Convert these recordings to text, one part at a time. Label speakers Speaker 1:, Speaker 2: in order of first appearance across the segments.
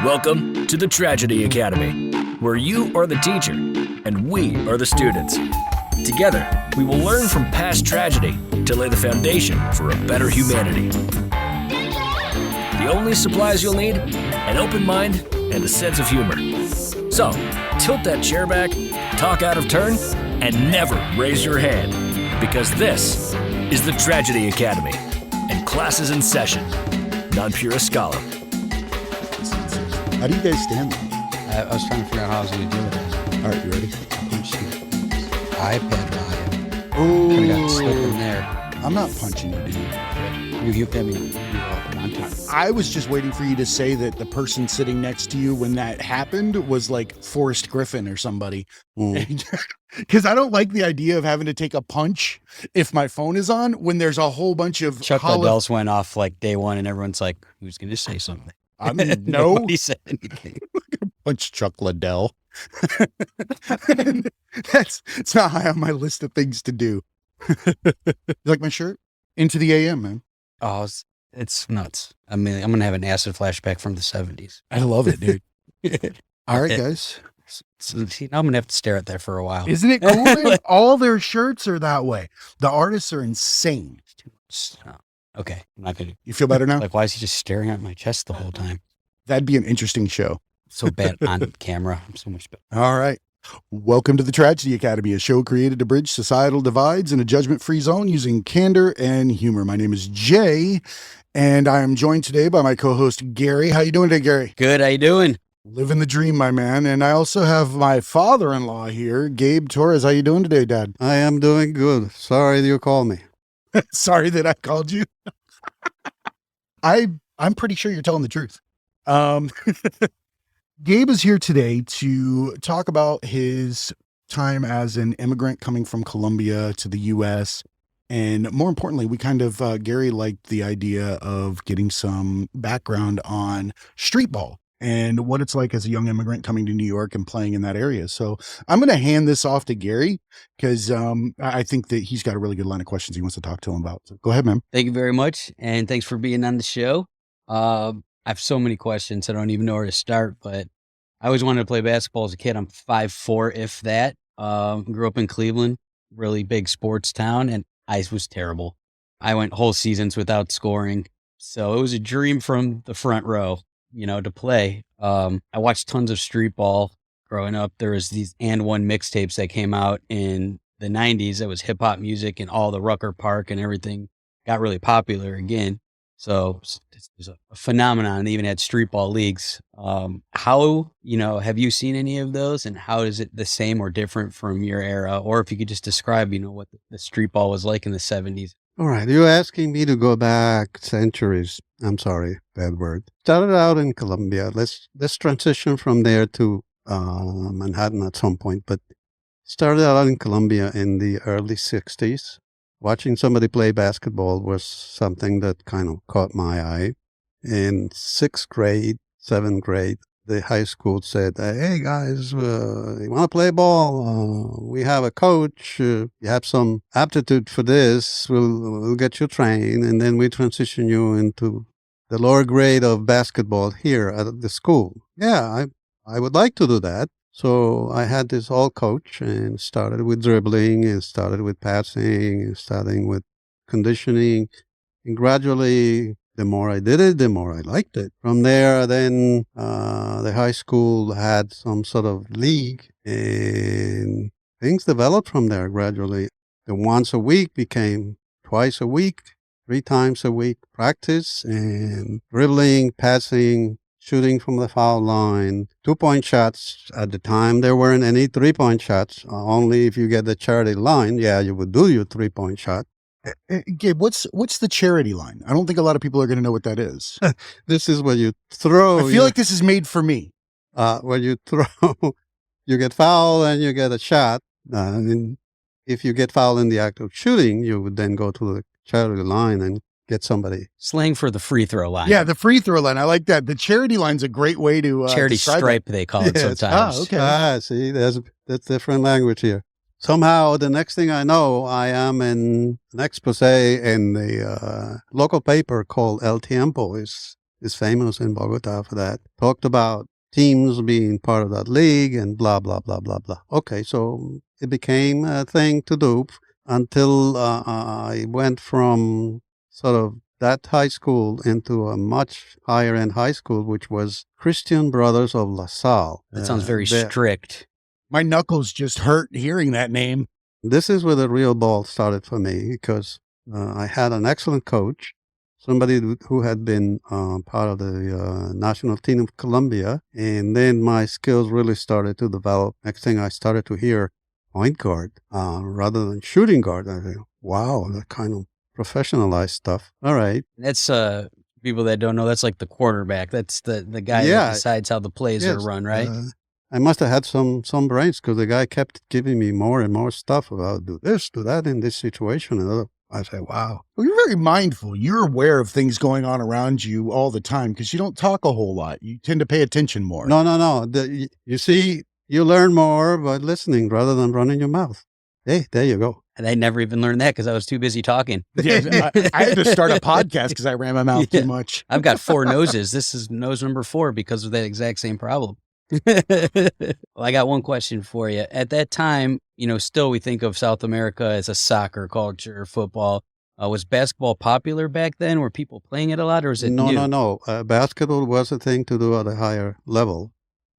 Speaker 1: Welcome to the Tragedy Academy, where you are the teacher and we are the students. Together, we will learn from past tragedy to lay the foundation for a better humanity. The only supplies you'll need, an open mind and a sense of humor. So, tilt that chair back, talk out of turn, and never raise your hand, because this is the Tragedy Academy, and class is in session. Non-pura scholar.
Speaker 2: How do you guys stand them?
Speaker 3: I was trying to figure out how I was going to deal with that.
Speaker 2: All right, you ready?
Speaker 3: Punch the iPad volume.
Speaker 2: Oh,
Speaker 3: Could have got slipped in there.
Speaker 2: I'm not punching you, dude. I was just waiting for you to say that the person sitting next to you when that happened was like Forrest Griffin or somebody. Because I don't like the idea of having to take a punch if my phone is on when there's a whole bunch of
Speaker 3: Chuck Liddell's went off like day one, and everyone's like, "Who's going to say something?"
Speaker 2: No,
Speaker 3: nobody said anything.
Speaker 2: Punch Chuck Liddell. It's not high on my list of things to do. You like my shirt? Into the AM, man.
Speaker 3: Oh, it's nuts. I mean, I'm going to have an acid flashback from the 70s.
Speaker 2: I love it, dude. All right, guys.
Speaker 3: So, see, now I'm going to have to stare at that for a while.
Speaker 2: Isn't it cool, man? All their shirts are that way. The artists are insane.
Speaker 3: Okay, I'm not going to.
Speaker 2: You feel better now?
Speaker 3: Like, why is he just staring at my chest the whole time?
Speaker 2: That'd be an interesting show.
Speaker 3: So bad on camera. I'm so much better.
Speaker 2: All right. Welcome to the Tragedy Academy, a show created to bridge societal divides in a judgment-free zone using candor and humor. My name is Jay, and I am joined today by my co-host, Gary. How you doing today, Gary?
Speaker 3: Good. How you doing?
Speaker 2: Living the dream, my man. And I also have my father-in-law here, Gabe Torres. How you doing today, Dad?
Speaker 4: I am doing good. Sorry you called me.
Speaker 2: Sorry that I called you. I'm pretty sure you're telling the truth. Gabe is here today to talk about his time as an immigrant coming from Colombia to the U.S. And more importantly, we kind of, Gary liked the idea of getting some background on streetball and what it's like as a young immigrant coming to New York and playing in that area. So I'm going to hand this off to Gary because I think that he's got a really good line of questions he wants to talk to him about. So go ahead, man.
Speaker 3: Thank you very much. And thanks for being on the show. I have so many questions. I don't even know where to start, but I always wanted to play basketball as a kid. I'm 5'4", if that. Grew up in Cleveland, really big sports town, and I was terrible. I went whole seasons without scoring. So it was a dream from the front row, to play. I watched tons of street ball growing up. There was these And One mixtapes that came out in the 90s. That was hip hop music, and all the Rucker Park and everything got really popular again. So it was a phenomenon. They even had street ball leagues. How, have you seen any of those, and how is it the same or different from your era? Or if you could just describe, what the street ball was like in the 70s.
Speaker 4: All right. You're asking me to go back centuries. I'm sorry, bad word. Started out in Colombia. Let's transition from there to Manhattan at some point. But started out in Colombia in the early 60s. Watching somebody play basketball was something that kind of caught my eye. In 6th grade, 7th grade, the high school said, "Hey guys, you want to play ball? We have a coach. You have some aptitude for this. We'll get you trained, and then we transition you into the lower grade of basketball here at the school." Yeah, I would like to do that. So I had this old coach and started with dribbling and started with passing and starting with conditioning. And gradually, the more I did it, the more I liked it. From there, then the high school had some sort of league, and things developed from there gradually. The once a week became twice a week, 3 times a week practice, and dribbling, passing, shooting from the foul line, 2-point shots. At the time, there weren't any 3-point shots. Only if you get the charity line, you would do your 3-point shot.
Speaker 2: Gabe, what's the charity line? I don't think a lot of people are going to know what that is.
Speaker 4: This is where you throw.
Speaker 2: I feel like this is made for me.
Speaker 4: Where you throw, you get fouled and you get a shot. And if you get fouled in the act of shooting, you would then go to the charity line and get somebody.
Speaker 3: Slang for the free throw line.
Speaker 2: Yeah, the free throw line. I like that. The charity line's a great way to
Speaker 3: charity stripe, they call it sometimes.
Speaker 2: Okay.
Speaker 4: See, that's different language here. Somehow, the next thing I know, I am in an expose in the local paper called El Tiempo. It's is famous in Bogota for that. Talked about teams being part of that league and blah, blah, blah, blah, blah. Okay, so it became a thing to do until I went from sort of that high school into a much higher end high school, which was Christian Brothers of La Salle.
Speaker 3: That sounds very strict.
Speaker 2: My knuckles just hurt hearing that name.
Speaker 4: This is where the real ball started for me because I had an excellent coach, somebody who had been part of the national team of Colombia. And then my skills really started to develop. Next thing I started to hear point guard rather than shooting guard. I think, wow, that kind of professionalized stuff. All right.
Speaker 3: That's people that don't know, that's like the quarterback. That's the guy that decides how the plays are run, right?
Speaker 4: I must have had some brains because the guy kept giving me more and more stuff about do this, do that in this situation. And I say, wow.
Speaker 2: Well, you're very mindful. You're aware of things going on around you all the time because you don't talk a whole lot. You tend to pay attention more.
Speaker 4: No. You see, you learn more by listening rather than running your mouth. Hey, there you go.
Speaker 3: And I never even learned that because I was too busy talking.
Speaker 2: Yeah, I had to start a podcast because I ran my mouth too much.
Speaker 3: I've got 4 noses. This is nose number 4 because of that exact same problem. Well, I got one question for you. At that time, still we think of South America as a soccer culture, football. Was basketball popular back then? Were people playing it a lot, or is it new?
Speaker 4: No. Basketball was a thing to do at a higher level.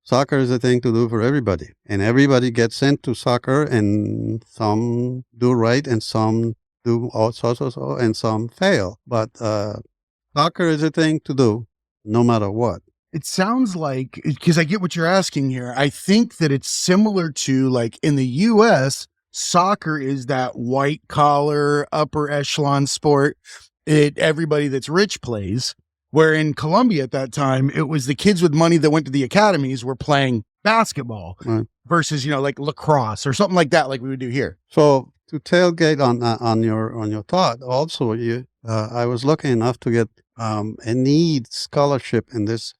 Speaker 4: Soccer is a thing to do for everybody, and everybody gets into soccer, and some do right, and some do so, and some fail. But soccer is a thing to do, no matter what.
Speaker 2: It sounds like, because I get what you're asking here, I think that it's similar to, like, in the U.S., soccer is that white-collar, upper echelon sport that everybody that's rich plays, where in Colombia at that time, it was the kids with money that went to the academies were playing basketball versus, like lacrosse or something like that, like we would do here.
Speaker 4: So to tailgate on your thought, also, I was lucky enough to get a need scholarship in this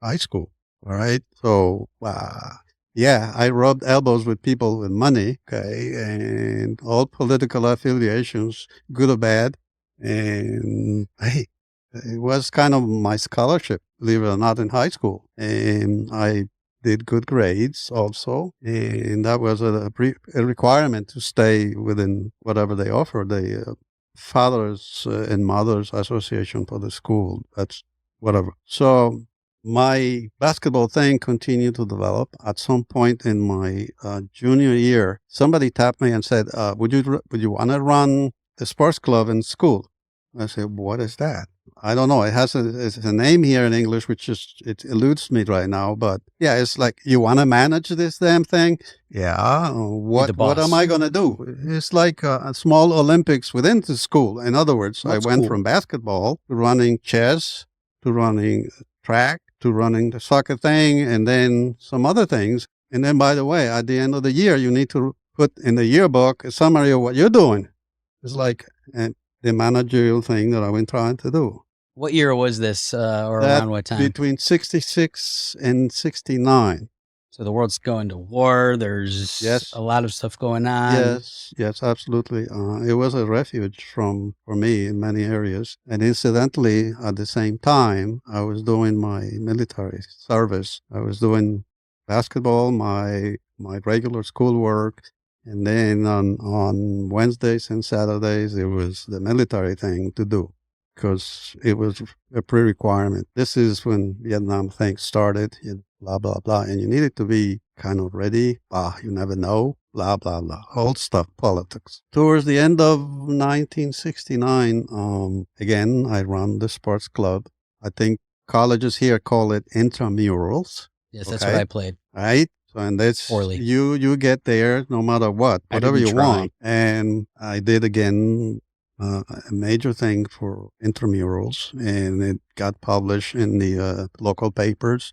Speaker 4: high school. All right. So, I rubbed elbows with people with money. Okay. And all political affiliations, good or bad. And hey, it was kind of my scholarship, believe it or not, in high school. And I did good grades also. And that was a requirement to stay within whatever they offered. The Fathers and Mothers Association for the school. That's whatever. So my basketball thing continued to develop. At some point in my junior year, somebody tapped me and said, would you want to run the sports club in school? I said, what is that? I don't know. It has a name here in English, which it eludes me right now. But yeah, it's like, you want to manage this damn thing? Yeah. What am I going to do? It's like a small Olympics within the school. In other words, I went from basketball to running chess to running track to running the soccer thing and then some other things. And then, by the way, at the end of the year, you need to put in the yearbook a summary of what you're doing. It's like the managerial thing that I've been trying to do.
Speaker 3: What year was this, or around what time?
Speaker 4: Between 66 and 69.
Speaker 3: So the world's going to war. There's a lot of stuff going on.
Speaker 4: Yes, absolutely. It was a refuge for me in many areas. And incidentally, at the same time, I was doing my military service. I was doing basketball, my regular schoolwork. And then on Wednesdays and Saturdays, it was the military thing to do, because it was a pre-requirement. This is when Vietnam thing started, blah, blah, blah. And you needed to be kind of ready. You never know, blah, blah, blah. Old stuff, politics. Towards the end of 1969, again, I run the sports club. I think colleges here call it intramurals.
Speaker 3: Yes, that's what I played.
Speaker 4: Right? So, and that's
Speaker 3: poorly.
Speaker 4: You get there no matter what, whatever you want. And I did again a major thing for intramurals, and it got published in the local papers.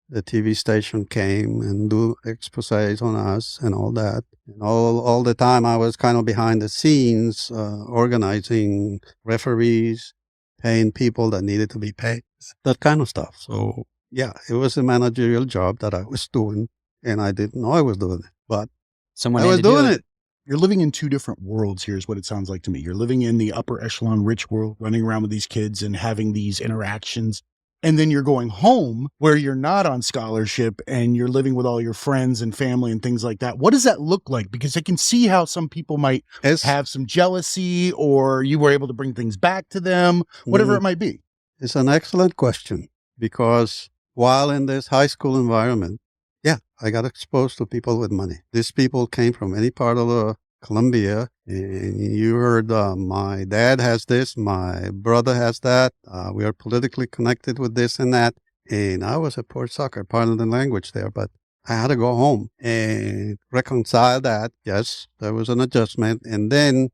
Speaker 4: The TV station came and do exposés on us and all that. And all the time I was kind of behind the scenes, organizing referees, paying people that needed to be paid, that kind of stuff. So yeah, it was a managerial job that I was doing. And I didn't know I was doing it, but
Speaker 3: someone
Speaker 4: I was doing it.
Speaker 2: You're living in two different worlds here is what it sounds like to me. You're living in the upper echelon rich world, running around with these kids and having these interactions and then you're going home where you're not on scholarship and you're living with all your friends and family and things like that. What does that look like? Because I can see how some people might have some jealousy, or you were able to bring things back to them, whatever it might be.
Speaker 4: It's an excellent question, because while in this high school environment, yeah, I got exposed to people with money. These people came from any part of Colombia, and you heard my dad has this, my brother has that, we are politically connected with this and that, and I was a poor sucker, pardon the language there, but I had to go home and reconcile that. Yes, there was an adjustment, and then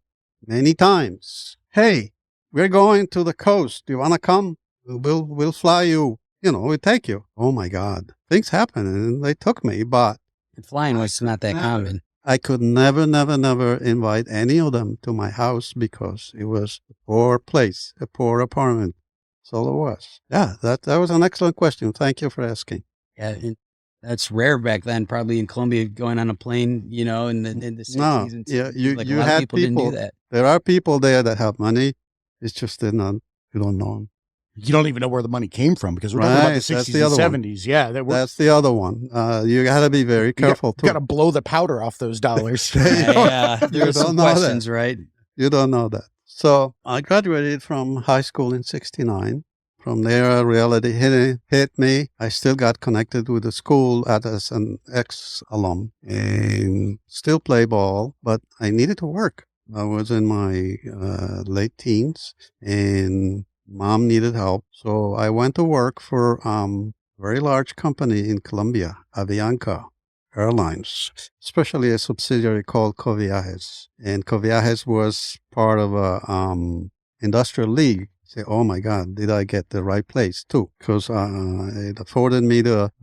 Speaker 4: many times, hey, we're going to the coast, do you want to come? We'll fly you, we'll take you. Oh my God, things happen, and they took me, but
Speaker 3: flying was not that common.
Speaker 4: I could never invite any of them to my house because it was a poor place, a poor apartment. That's all it was. Yeah, that was an excellent question. Thank you for asking.
Speaker 3: Yeah, and that's rare back then, probably in Colombia, going on a plane, in the 60s.
Speaker 4: No,
Speaker 3: and
Speaker 4: yeah,
Speaker 3: you had people didn't do that.
Speaker 4: There are people there that have money. It's just you don't know them.
Speaker 2: You don't even know where the money came from, because we're talking about the 60s and 70s. Yeah,
Speaker 4: that's the other one. You got to be very careful, too.
Speaker 2: You got to blow the powder off those dollars.
Speaker 3: Yeah, there's some questions,
Speaker 4: that.
Speaker 3: Right?
Speaker 4: You don't know that. So I graduated from high school in 1969. From there, reality hit me. I still got connected with the school as an ex-alum and still play ball, but I needed to work. I was in my late teens, and Mom needed help, so I went to work for a very large company in Colombia, Avianca Airlines, especially a subsidiary called Coviajes. And Coviajes was part of a industrial league. Say, oh my God, did I get the right place too? Because it afforded me to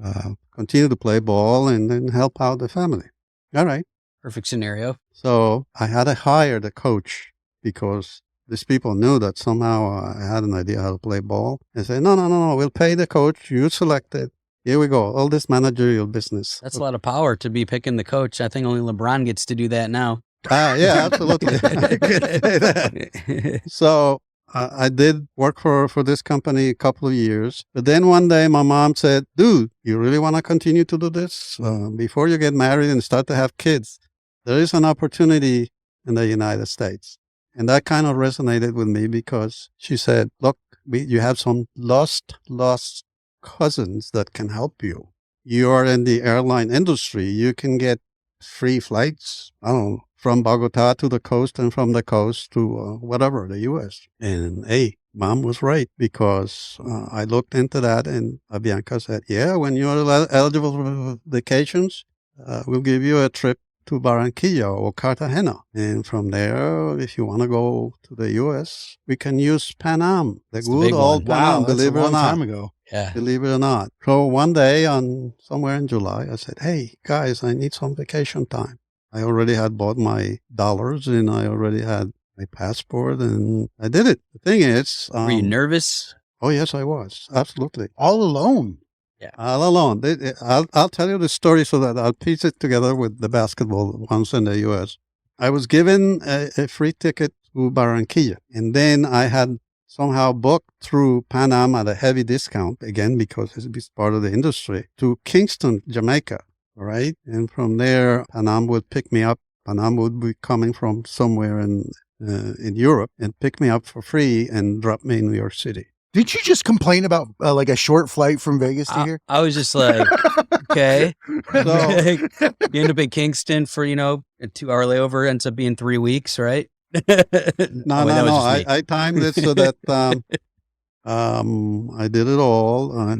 Speaker 4: continue to play ball and then help out the family. All right.
Speaker 3: Perfect scenario.
Speaker 4: So I had to hire the coach, because these people knew that somehow I had an idea how to play ball. They said, no, we'll pay the coach. You select it. Here we go. All this managerial business.
Speaker 3: That's a lot of power to be picking the coach. I think only LeBron gets to do that now.
Speaker 4: Yeah, absolutely. I could say that. So I did work for this company a couple of years. But then one day my mom said, dude, you really want to continue to do this? Before you get married and start to have kids, there is an opportunity in the United States. And that kind of resonated with me, because she said, look, you have some lost cousins that can help you. You are in the airline industry. You can get free flights, from Bogota to the coast and from the coast to whatever, the U.S. And hey, Mom was right, because I looked into that, and Avianca said, yeah, when you're eligible for vacations, we'll give you a trip to Barranquilla or Cartagena. And from there, if you want to go to the U.S., we can use Pan Am, the good old Pan Am, believe it or not.
Speaker 2: Time ago.
Speaker 3: Yeah.
Speaker 4: Believe it or not. So one day, somewhere in July, I said, hey, guys, I need some vacation time. I already had bought my dollars, and I already had my passport, and I did it. The thing is...
Speaker 3: were you nervous?
Speaker 4: Oh, yes, I was. Absolutely.
Speaker 2: All alone.
Speaker 3: Yeah.
Speaker 4: All alone. I'll tell you the story so that I'll piece it together with the basketball once in the U.S. I was given a free ticket to Barranquilla, and then I had somehow booked through Pan Am at a heavy discount, again, because it's part of the industry, to Kingston, Jamaica, right? And from there, Pan Am would pick me up. Pan Am would be coming from somewhere in Europe and pick me up for free and drop me in New York City.
Speaker 2: Did you just complain about like a short flight from Vegas to here?
Speaker 3: I was just like, okay. So, you end up in Kingston for, a 2-hour layover, ends up being 3 weeks, right?
Speaker 4: No. I timed it so that I did it all. I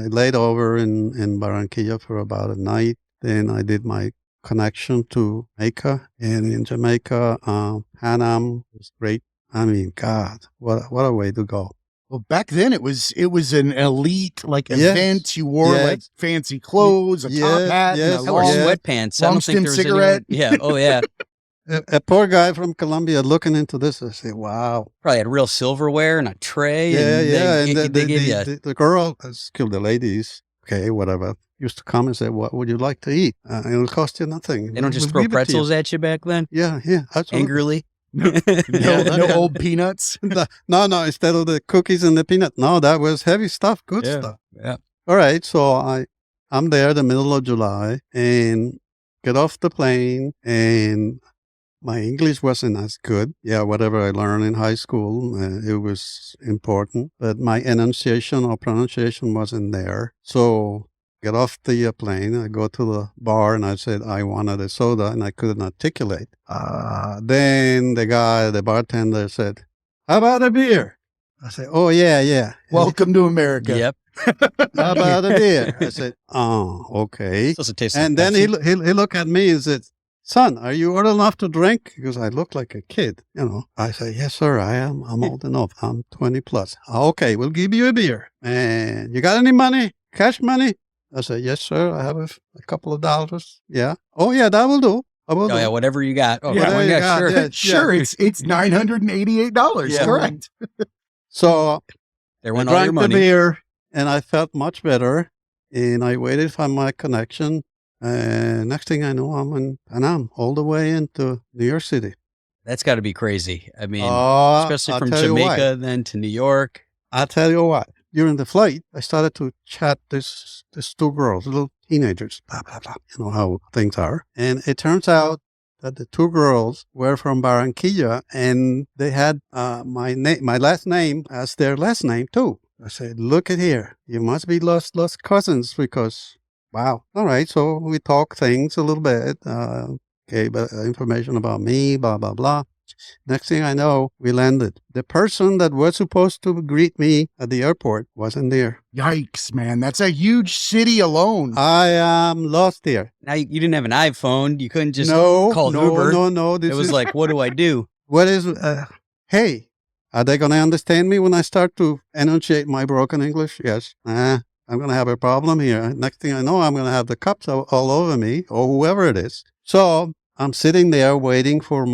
Speaker 4: laid over in Barranquilla for about a night. Then I did my connection to Jamaica. And in Jamaica, Pan Am was great. I mean, God, what a way to go.
Speaker 2: Well, back then it was an elite event. You wore like fancy clothes, a top hat, and
Speaker 3: I wore sweatpants.
Speaker 2: Long stem cigarette.
Speaker 3: Yeah. Oh yeah.
Speaker 4: A poor guy from Colombia looking into this, I say, wow.
Speaker 3: Probably had real silverware and a tray.
Speaker 4: And
Speaker 3: they give you
Speaker 4: the girl, the ladies, okay, whatever, used to come and say, what would you like to eat? It'll cost you nothing.
Speaker 3: They don't just throw pretzels at you back then?
Speaker 4: Yeah, absolutely.
Speaker 3: Angrily?
Speaker 2: No old peanuts.
Speaker 4: No, instead of the cookies and the peanut. No, that was heavy stuff, good
Speaker 3: Yeah.
Speaker 4: stuff.
Speaker 3: Yeah.
Speaker 4: All right, so I'm there the middle of July and get off the plane, and my English wasn't as good. Yeah, whatever I learned in high school, it was important, but my enunciation or pronunciation wasn't there. So get off the plane, I go to the bar and I said I wanted a soda, and I couldn't articulate. Then the bartender said, "How about a beer?" I said, "Oh, yeah.
Speaker 2: Welcome to America.
Speaker 3: Yep.
Speaker 4: How about a beer?" I said, "Oh, okay."
Speaker 3: Doesn't taste
Speaker 4: And
Speaker 3: like
Speaker 4: then
Speaker 3: Pepsi.
Speaker 4: he looked at me and said, "Son, are you old enough to drink?" Because I look like a kid, I say, "Yes, sir, I am. I'm old enough. I'm 20 plus." "Okay, we'll give you a beer. And you got any money? Cash money?" I said, "Yes, sir. I have a couple of dollars." "Yeah." "Oh, yeah, that will do. I will
Speaker 3: Oh
Speaker 4: do."
Speaker 3: yeah, whatever you got. Oh,
Speaker 2: Yeah,
Speaker 3: come on,
Speaker 4: whatever you
Speaker 3: yeah,
Speaker 4: got,
Speaker 3: sure.
Speaker 4: yeah.
Speaker 2: Sure, it's $988.
Speaker 3: Yeah.
Speaker 2: Correct.
Speaker 4: So
Speaker 3: There
Speaker 4: I
Speaker 3: went all your
Speaker 4: drank the
Speaker 3: money.
Speaker 4: beer, and I felt much better. And I waited for my connection. Next thing I know, I'm in Panam, all the way into New York City.
Speaker 3: That's got to be crazy. I mean,
Speaker 4: Oh,
Speaker 3: especially
Speaker 4: I'll
Speaker 3: from
Speaker 4: tell you why.
Speaker 3: Jamaica then to New York.
Speaker 4: I'll tell you what. During the flight, I started to chat these two girls, little teenagers, blah, blah, blah. You know how things are. And it turns out that the two girls were from Barranquilla, and they had my last name as their last name, too. I said, "Look at here. You must be lost cousins because, wow." All right, so we talked things a little bit, gave information about me, blah, blah, blah. Next thing I know, we landed. The person that was supposed to greet me at the airport wasn't there.
Speaker 2: Yikes, man. That's a huge city alone.
Speaker 4: I am lost here.
Speaker 3: Now you didn't have an iPhone. You couldn't just
Speaker 4: No,
Speaker 3: call
Speaker 4: no,
Speaker 3: Uber.
Speaker 4: no.
Speaker 3: It was like, what do I do?
Speaker 4: What is, hey, are they going to understand me when I start to enunciate my broken English? Yes. I'm going to have a problem here. Next thing I know, I'm going to have the cups all over me, or whoever it is. So I'm sitting there waiting for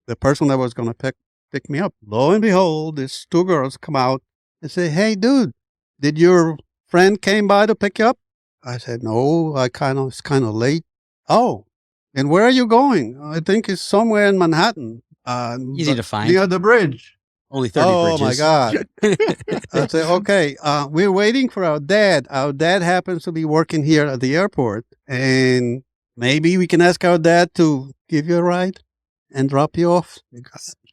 Speaker 4: the person that was going to pick me up. Lo and behold, these two girls come out and say, "Hey, dude, did your friend came by to pick you up?" I said, "No, it's kind of late." "Oh, and where are you going?" "I think it's somewhere in Manhattan."
Speaker 3: Easy to find.
Speaker 4: Near the bridge.
Speaker 3: Only 30
Speaker 4: Oh,
Speaker 3: bridges.
Speaker 4: my God. I said, "Okay, we're waiting for our dad. Our dad happens to be working here at the airport, and maybe we can ask our dad to give you a ride and drop you off."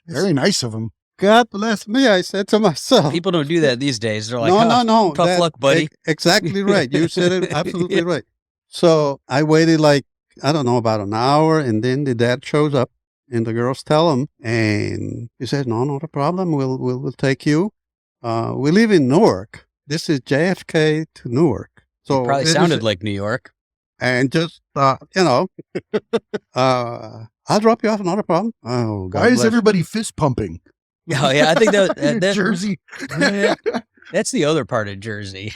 Speaker 2: Very nice of him.
Speaker 4: God bless me, I said to myself.
Speaker 3: People don't do that these days. They're like,
Speaker 4: No.
Speaker 3: tough luck, buddy.
Speaker 4: Exactly right. You said it absolutely right. So I waited about an hour, and then the dad shows up, and the girls tell him, and he said, "No, not a problem. We'll take you. We live in Newark. This is JFK to Newark." So
Speaker 3: It probably sounded like New York.
Speaker 4: and just I'll drop you off, not a problem. Oh, God
Speaker 2: Why is
Speaker 4: bless.
Speaker 2: everybody fist pumping?
Speaker 3: Oh, yeah. I think that
Speaker 2: Jersey.
Speaker 3: that's the other part of Jersey.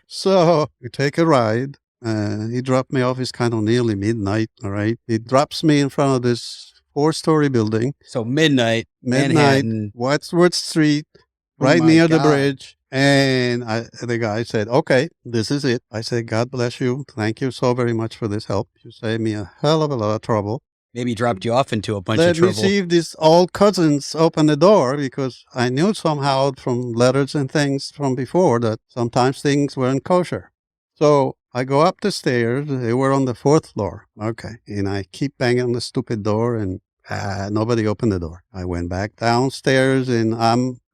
Speaker 4: So we take a ride. He dropped me off. It's kind of nearly midnight. All right. He drops me in front of this 4-story building.
Speaker 3: So midnight,
Speaker 4: Midnight,
Speaker 3: Manhattan.
Speaker 4: Wadsworth Street, right
Speaker 2: my
Speaker 4: near the
Speaker 2: God.
Speaker 4: bridge. And the guy said, "Okay, this is it." I said, "God bless you. Thank you so very much for this help. You saved me a hell of a lot of trouble.
Speaker 3: Maybe dropped you off into a bunch
Speaker 4: Let
Speaker 3: of
Speaker 4: me
Speaker 3: trouble.
Speaker 4: see if these old cousins open the door," because I knew somehow from letters and things from before that sometimes things weren't kosher. So I go up the stairs. They were on the 4th floor. Okay. And I keep banging on the stupid door, and nobody opened the door. I went back downstairs, and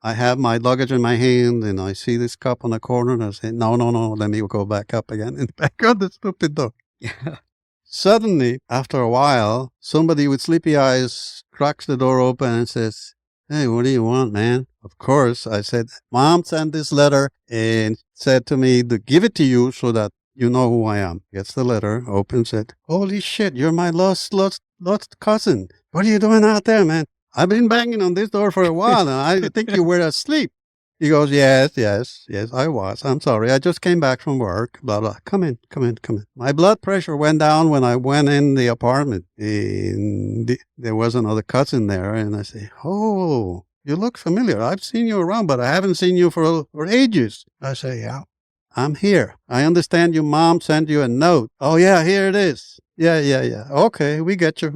Speaker 4: I have my luggage in my hand, and I see this cup on the corner, and I say, no, let me go back up again and back on the stupid door.
Speaker 3: Yeah.
Speaker 4: Suddenly, after a while, somebody with sleepy eyes cracks the door open and says, "Hey, what do you want, man?" Of course, I said, "Mom sent this letter and said to me to give it to you so that you know who I am." Gets the letter, opens it. "Holy shit, you're my lost cousin. What are you doing out there, man? I've been banging on this door for a while, and I think you were asleep." He goes, yes, I was. I'm sorry. I just came back from work, blah, blah. Come in. My blood pressure went down when I went in the apartment, and there was another cousin there, and I say, "Oh, you look familiar. I've seen you around, but I haven't seen you for ages." I say, "Yeah, I'm here. I understand your mom sent you a note." "Oh, yeah, here it is." Yeah. "Okay, we get you.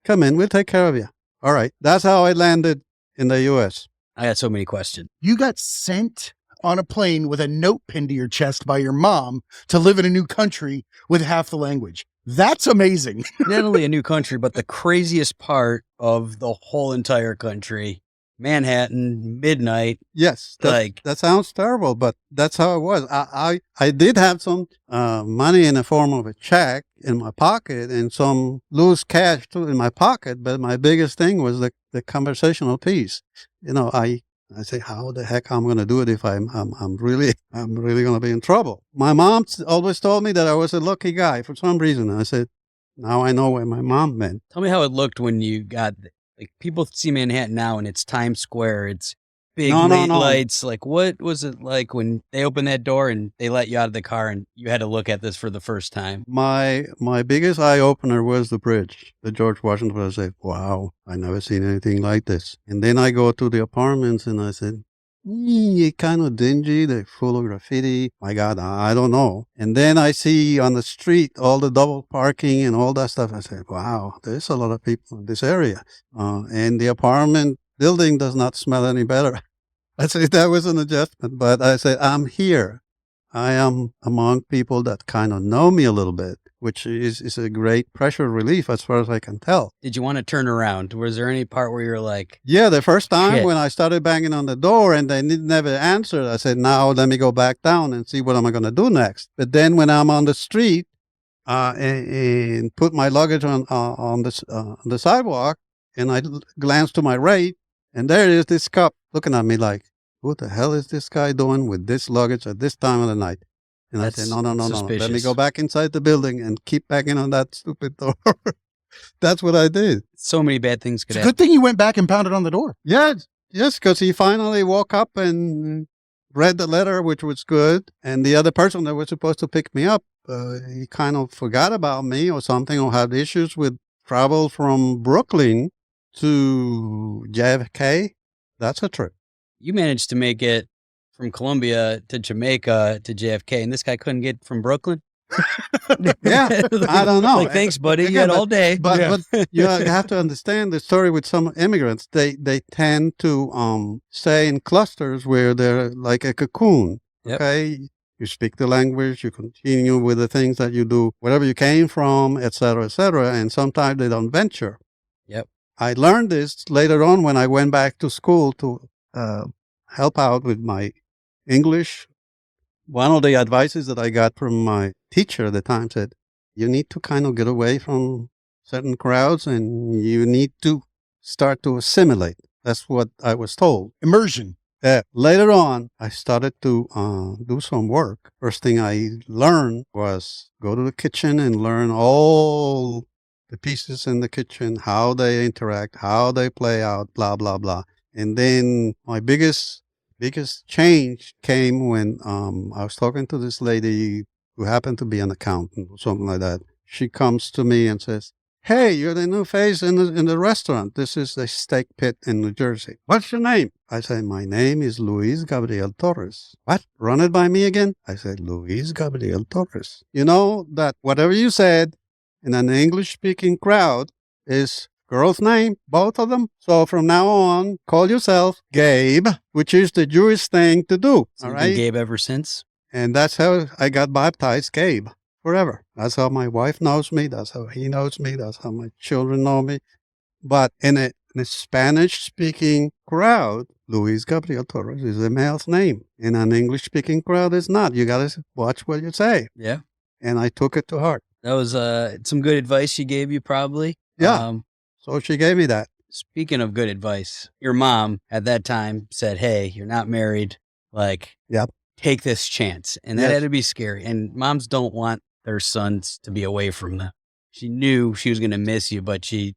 Speaker 4: Come in, we'll take care of you. All right. That's how I landed in the U.S.
Speaker 3: I got so many questions.
Speaker 2: You got sent on a plane with a note pinned to your chest by your mom to live in a new country with half the language. That's amazing.
Speaker 3: Not only a new country, but the craziest part of the whole entire country, Manhattan, midnight.
Speaker 4: Yes, that sounds terrible, but that's how it was. I did have some money in the form of a check in my pocket and some loose cash too in my pocket, but my biggest thing was the conversational piece. I say, how the heck I'm going to do it if I'm really going to be in trouble? My mom always told me that I was a lucky guy for some reason. I said, now I know what my mom meant.
Speaker 3: Tell me how it looked when you got, like, people see Manhattan now and it's Times Square. It's big lights. Like, what was it like when they opened that door and they let you out of the car and you had to look at this for the first time?
Speaker 4: My biggest eye opener was the bridge, the George Washington. I said, wow, I never seen anything like this. And then I go to the apartments and I said, it's kind of dingy. They're full of graffiti. My God, I don't know. And then I see on the street all the double parking and all that stuff. I said, wow, there's a lot of people in this area. And the apartment building does not smell any better. I said, that was an adjustment. But I said, I'm here. I am among people that kind of know me a little bit, which is a great pressure relief as far as I can tell.
Speaker 3: Did you want to turn around? Was there any part where you were like...
Speaker 4: Yeah, the first time
Speaker 3: shit,
Speaker 4: when I started banging on the door and they never answered, I said, now let me go back down and see what am I going to do next. But then when I'm on the street and put my luggage on the sidewalk and I glance to my right, and there is this cop looking at me like, what the hell is this guy doing with this luggage at this time of the night? And I said, no. Let me go back inside the building and keep banging on that stupid door. That's what I did.
Speaker 3: So many bad things could
Speaker 2: It's a
Speaker 3: happen.
Speaker 2: good thing you went back and pounded on the door.
Speaker 4: Yes, because he finally woke up and read the letter, which was good. And the other person that was supposed to pick me up, he kind of forgot about me or something, or had issues with travel from Brooklyn to JFK. That's a trip.
Speaker 3: You managed to make it from Colombia to Jamaica to JFK, and this guy couldn't get from Brooklyn?
Speaker 4: Yeah, I don't know.
Speaker 3: Like, thanks, buddy.
Speaker 4: Again,
Speaker 3: You had all day.
Speaker 4: But you have to understand the story with some immigrants. They tend to stay in clusters where they're like a cocoon.
Speaker 3: Yep.
Speaker 4: Okay, you speak the language, you continue with the things that you do, wherever you came from, etc., and sometimes they don't venture.
Speaker 3: Yep.
Speaker 4: I learned this later on when I went back to school to help out with my English. One of the advices that I got from my teacher at the time said, you need to kind of get away from certain crowds and you need to start to assimilate. That's what I was told.
Speaker 2: Immersion.
Speaker 4: Later on, I started to do some work. First thing I learned was go to the kitchen and learn all the pieces in the kitchen, how they interact, how they play out, blah, blah, blah. And then my biggest change came when I was talking to this lady who happened to be an accountant or something like that. She comes to me and says, hey, you're the new face in the restaurant. This is the Steak Pit in New Jersey. What's your name? I said, my name is Luis Gabriel Torres. What? Run it by me again? I said, Luis Gabriel Torres. You know that whatever you said in an English-speaking crowd is girl's name, both of them. So from now on, call yourself Gabe, which is the Jewish thing to do.
Speaker 3: So
Speaker 4: all
Speaker 3: you've been
Speaker 4: right?
Speaker 3: Gabe ever since?
Speaker 4: And that's how I got baptized, Gabe, forever. That's how my wife knows me. That's how he knows me. That's how my children know me. But in a Spanish-speaking crowd, Luis Gabriel Torres is a male's name. In an English-speaking crowd, it's not. You got to watch what you say.
Speaker 3: Yeah.
Speaker 4: And I took it to heart.
Speaker 3: That was some good advice she gave you, probably.
Speaker 4: Yeah. So she gave me that.
Speaker 3: Speaking of good advice, your mom at that time said, hey, you're not married. Like,
Speaker 4: Yep.
Speaker 3: Take this chance. And that
Speaker 4: Yes.
Speaker 3: had to be scary. And moms don't want their sons to be away from them. She knew she was going to miss you, but she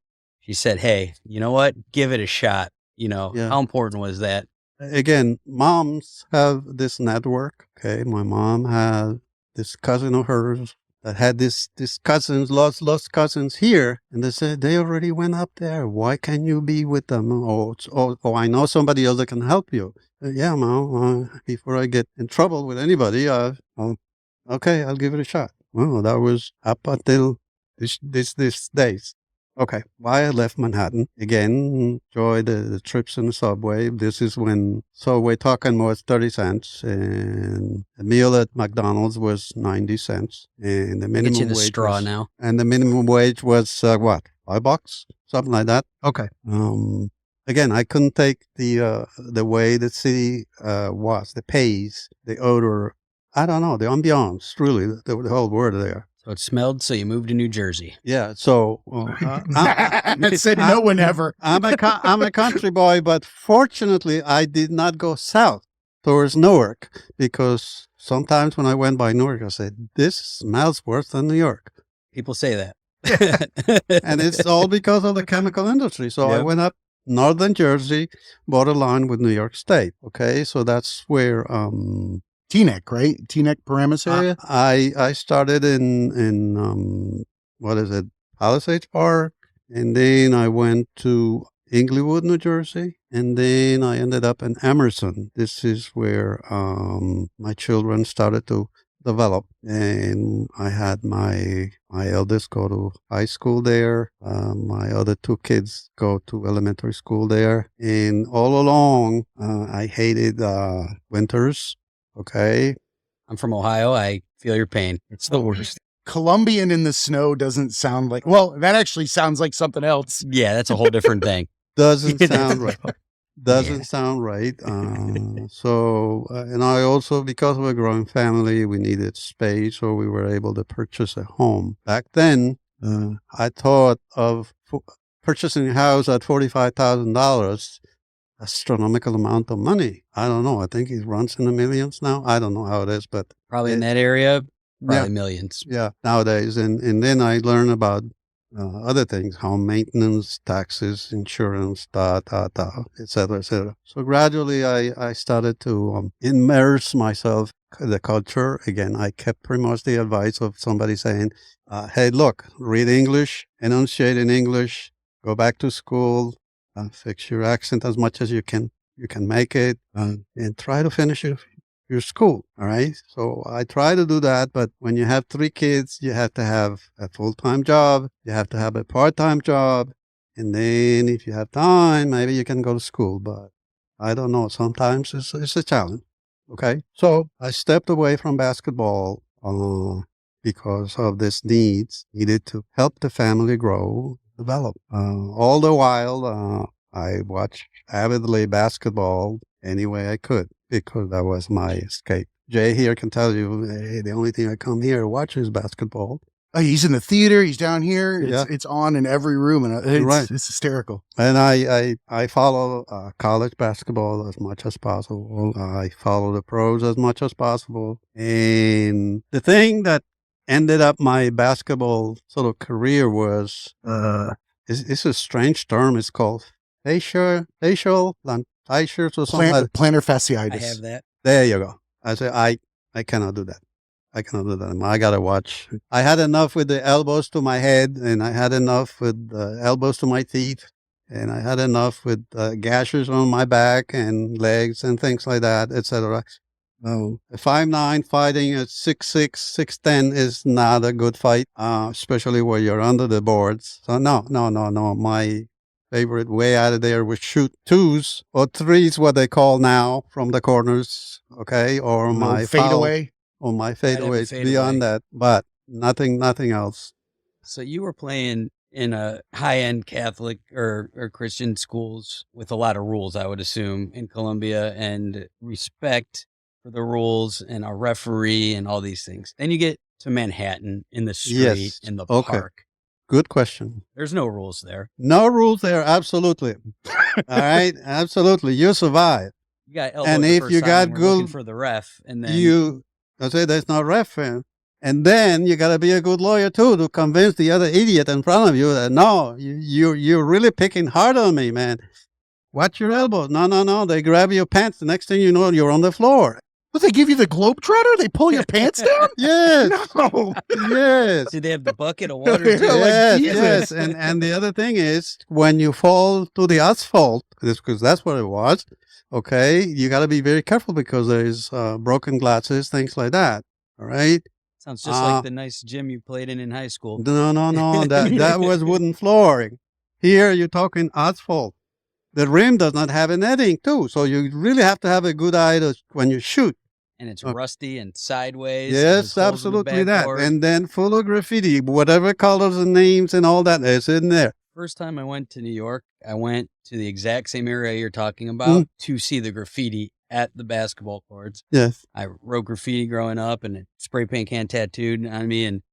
Speaker 3: said, hey, you know what? Give it a shot. You know,
Speaker 4: Yeah.
Speaker 3: How important was that?
Speaker 4: Again, moms have this network. Okay. My mom had this cousin of hers that had this cousins, lost cousins here. And they said, they already went up there. Why can't you be with them? Oh, I know somebody else that can help you. Yeah, Mom, before I get in trouble with anybody, okay, I'll give it a shot. Well, that was up until this days. Okay, why I left Manhattan. Again, enjoy the trips in the subway. This is when subway talking was 30 cents and a meal at McDonald's was 90 cents. And the
Speaker 3: Get you
Speaker 4: minimum
Speaker 3: the
Speaker 4: wage
Speaker 3: straw
Speaker 4: was,
Speaker 3: now.
Speaker 4: and the minimum wage was what? $5? Something like that.
Speaker 2: Okay.
Speaker 4: Again, I couldn't take the way the city was, the pace, the odor. I don't know, the ambiance, really, the whole word there.
Speaker 3: So it smelled, so you moved to New Jersey.
Speaker 4: Yeah, so
Speaker 2: I said no one ever.
Speaker 4: I'm a country boy, but fortunately, I did not go south towards Newark because sometimes when I went by Newark, I said, "This smells worse than New York,"
Speaker 3: People say that.
Speaker 4: and it's all because of the chemical industry. So I
Speaker 3: Yep.
Speaker 4: went up northern Jersey, borderline with New York State. Okay, so that's where
Speaker 2: Teaneck, right? Teaneck Paramus area.
Speaker 4: I started in what is it, Palisades Park, and then I went to Inglewood, New Jersey, and then I ended up in Emerson. This is where my children started to develop, and I had my eldest go to high school there. My other two kids go to elementary school there, and all along I hated winters. Okay.
Speaker 3: I'm from Ohio. I feel your pain. It's the worst.
Speaker 2: Colombian in the snow doesn't sound like, well, that actually sounds like something else.
Speaker 3: Yeah, that's a whole different thing.
Speaker 4: Doesn't sound right. Doesn't sound right. And I also, because of a growing family, we needed space, so we were able to purchase a home. Back then, I thought of purchasing a house at $45,000. Astronomical amount of money. I don't know. I think it runs in the millions now. I don't know how it is, but
Speaker 3: Probably in that area, probably
Speaker 4: yeah.
Speaker 3: millions.
Speaker 4: Yeah, nowadays. And then I learned about other things, home maintenance, taxes, insurance, et cetera, et cetera. So gradually I started to immerse myself in the culture. Again, I kept pretty much the advice of somebody saying, hey, look, read English, enunciate in English, go back to school, fix your accent as much as you can make it, and try to finish your school. All right. So I try to do that. But when you have 3 kids, you have to have a full-time job. You have to have a part-time job. And then if you have time, maybe you can go to school. But I don't know. Sometimes it's a challenge. Okay. So I stepped away from basketball because of this needed to help the family grow, develop. All the while, I watched avidly basketball any way I could because that was my escape. Jay here can tell you, hey, the only thing I come here to watch is basketball.
Speaker 2: Oh, he's in the theater. He's down here.
Speaker 4: Yeah.
Speaker 2: It's on in every room, and it's,
Speaker 4: Right.
Speaker 2: it's hysterical.
Speaker 4: And I follow college basketball as much as possible. I follow the pros as much as possible. And the thing that ended up my basketball sort of career was, it's a strange term. It's called facial lantishers or something like that.
Speaker 2: Plantar
Speaker 3: I
Speaker 2: fasciitis.
Speaker 3: have that.
Speaker 4: There you go. I say, I cannot do that. I cannot do that. I gotta watch. I had enough with the elbows to my head, and I had enough with the elbows to my teeth, and I had enough with gashes on my back and legs and things like that, etc. A 5'9" fighting at 6'6", 6'10" is not a good fight, especially where you're under the boards. So no. My favorite way out of there was shoot 2s or 3s, what they call now, from the corners, okay, or my
Speaker 2: fadeaway.
Speaker 4: Or my
Speaker 3: I'd have a
Speaker 4: fadeaways
Speaker 3: fadeaway.
Speaker 4: beyond that, but nothing else.
Speaker 3: So you were playing in a high-end Catholic or Christian schools with a lot of rules, I would assume, in Colombia, and respect for the rules and a referee and all these things. Then you get to Manhattan in the street,
Speaker 4: Yes.
Speaker 3: in the
Speaker 4: Okay.
Speaker 3: park.
Speaker 4: Good question.
Speaker 3: There's no rules there.
Speaker 4: No rules there, absolutely. All right, absolutely. You survive.
Speaker 3: You got elbows
Speaker 4: And
Speaker 3: the
Speaker 4: if
Speaker 3: first
Speaker 4: you
Speaker 3: time
Speaker 4: got
Speaker 3: when we're looking
Speaker 4: good-
Speaker 3: for the ref, and then
Speaker 4: I say there's no ref, and then you got to be a good lawyer too to convince the other idiot in front of you that no, you're really picking hard on me, man. Watch your elbows. No. They grab your pants. The next thing you know, you're on the floor.
Speaker 2: What, they give you the Globetrotter? They pull your pants down?
Speaker 4: Yes,
Speaker 2: No.
Speaker 4: yes.
Speaker 3: did they have the bucket of water?
Speaker 2: Yeah,
Speaker 3: too?
Speaker 2: like
Speaker 4: Yes,
Speaker 2: Jesus.
Speaker 4: yes. And the other thing is, when you fall to the asphalt, because that's what it was, okay, you got to be very careful because there's broken glasses, things like that. All right.
Speaker 3: Sounds just like the nice gym you played in high school.
Speaker 4: No. That was wooden flooring. Here you're talking asphalt. The rim does not have a netting too, so you really have to have a good eye when you shoot.
Speaker 3: And it's rusty and sideways.
Speaker 4: Yes, absolutely that. And then full of graffiti, whatever colors and names and all that is in there.
Speaker 3: First time I went to New York, I went to the exact same area you're talking about to see the graffiti at the basketball courts.
Speaker 4: Yes.
Speaker 3: I wrote graffiti growing up and a spray paint can tattooed on me. And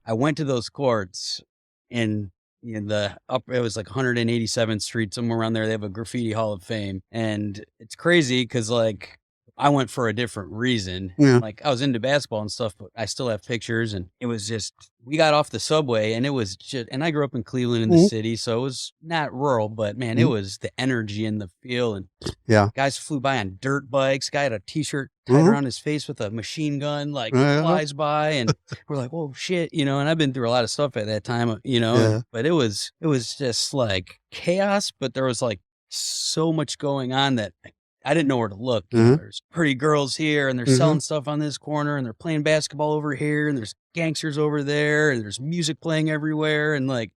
Speaker 3: I went to those courts in the it was like 187th Street, somewhere around there. They have a graffiti hall of fame. And it's crazy because like I went for a different reason.
Speaker 4: Yeah.
Speaker 3: Like I was into basketball and stuff, but I still have pictures. And it was just, we got off the subway and it was just, and I grew up in Cleveland in the city. So it was not rural, but man, it was the energy and the feel. And guys flew by on dirt bikes. Guy had a t-shirt tied around his face with a machine gun, like flies by. And we're like, whoa, shit, and I've been through a lot of stuff at that time, but it was just like chaos, but there was like so much going on that I didn't know where to look. There's pretty girls here and they're selling stuff on this corner and they're playing basketball over here and there's gangsters over there and there's music playing everywhere. And like,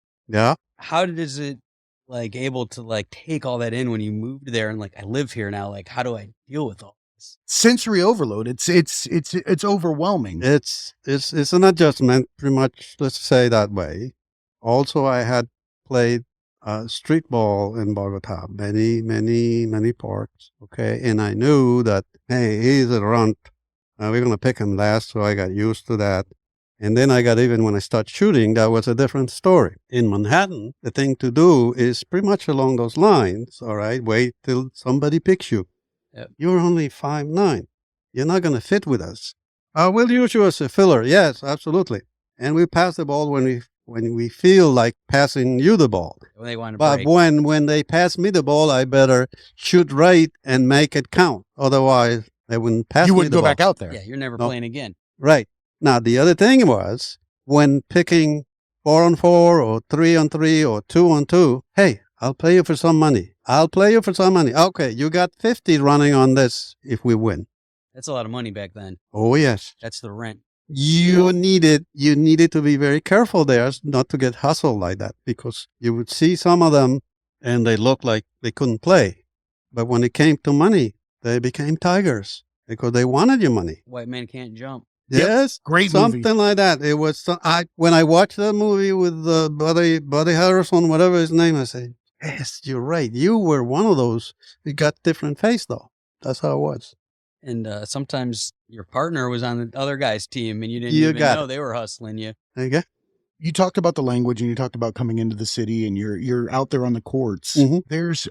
Speaker 3: how is it like able to like take all that in when you moved there? And like, I live here now, like, how do I deal with all this?
Speaker 2: Sensory overload. It's overwhelming.
Speaker 4: It's an adjustment, pretty much, let's say that way. Also, I had played street ball in Bogota, many parks. Okay. And I knew that, hey, he's a runt. We're going to pick him last. So I got used to that. And then even when I started shooting, that was a different story. In Manhattan, the thing to do is pretty much along those lines. All right. Wait till somebody picks you.
Speaker 3: Yep.
Speaker 4: You're only 5'9". You're not going to fit with us. We'll use you as a filler. Yes, absolutely. And we pass the ball when we feel like passing you the ball.
Speaker 3: When they want to
Speaker 4: but
Speaker 3: break.
Speaker 4: when they pass me the ball, I better shoot right and make it count. Otherwise, they wouldn't pass me the ball.
Speaker 2: You wouldn't go back out there.
Speaker 3: Yeah, you're never playing again.
Speaker 4: Right. Now, the other thing was when picking 4-on-4 or 3-on-3 or 2-on-2, hey, I'll play you for some money. Okay, you got 50 running on this if we win.
Speaker 3: That's a lot of money back then.
Speaker 4: Oh, yes.
Speaker 3: That's the rent.
Speaker 4: You needed to be very careful there not to get hustled like that, because you would see some of them and they looked like they couldn't play. But when it came to money, they became tigers because they wanted your money.
Speaker 3: White men can't jump.
Speaker 4: Yes.
Speaker 2: Great
Speaker 4: something
Speaker 2: movie.
Speaker 4: like that. It was, when I watched that movie with Buddy Harrison, whatever his name, I say, yes, you're right. You were one of those. You got different face though. That's how it was.
Speaker 3: And sometimes your partner was on the other guy's team and you didn't even know they were hustling you.
Speaker 4: Okay.
Speaker 2: You talked about the language and you talked about coming into the city and you're out there on the courts.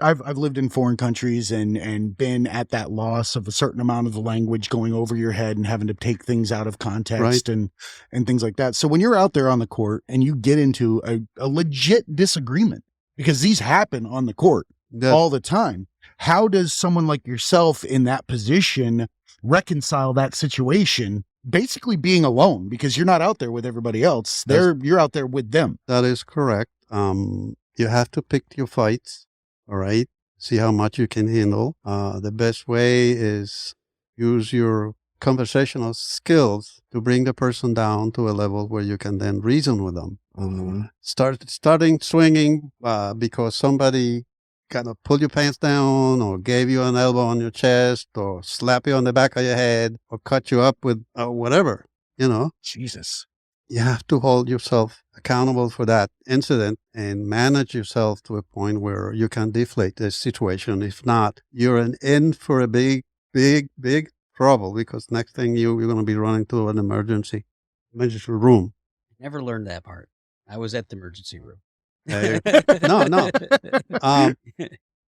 Speaker 2: I've lived in foreign countries and been at that loss of a certain amount of the language going over your head and having to take things out of context and things like that. So when you're out there on the court and you get into a legit disagreement, because these happen on the court all the time, how does someone like yourself in that position reconcile that situation? Basically being alone, because you're not out there with everybody else. You're out there with them.
Speaker 4: That is correct. You have to pick your fights. All right. See how much you can handle. The best way is use your conversational skills to bring the person down to a level where you can then reason with them. Starting swinging because somebody kind of pull your pants down or gave you an elbow on your chest or slap you on the back of your head or cut you up with whatever,
Speaker 2: Jesus.
Speaker 4: You have to hold yourself accountable for that incident and manage yourself to a point where you can deflate the situation. If not, you're in for a big trouble, because next thing you're going to be running to an emergency room.
Speaker 3: Never learned that part. I was at the emergency room.
Speaker 4: No.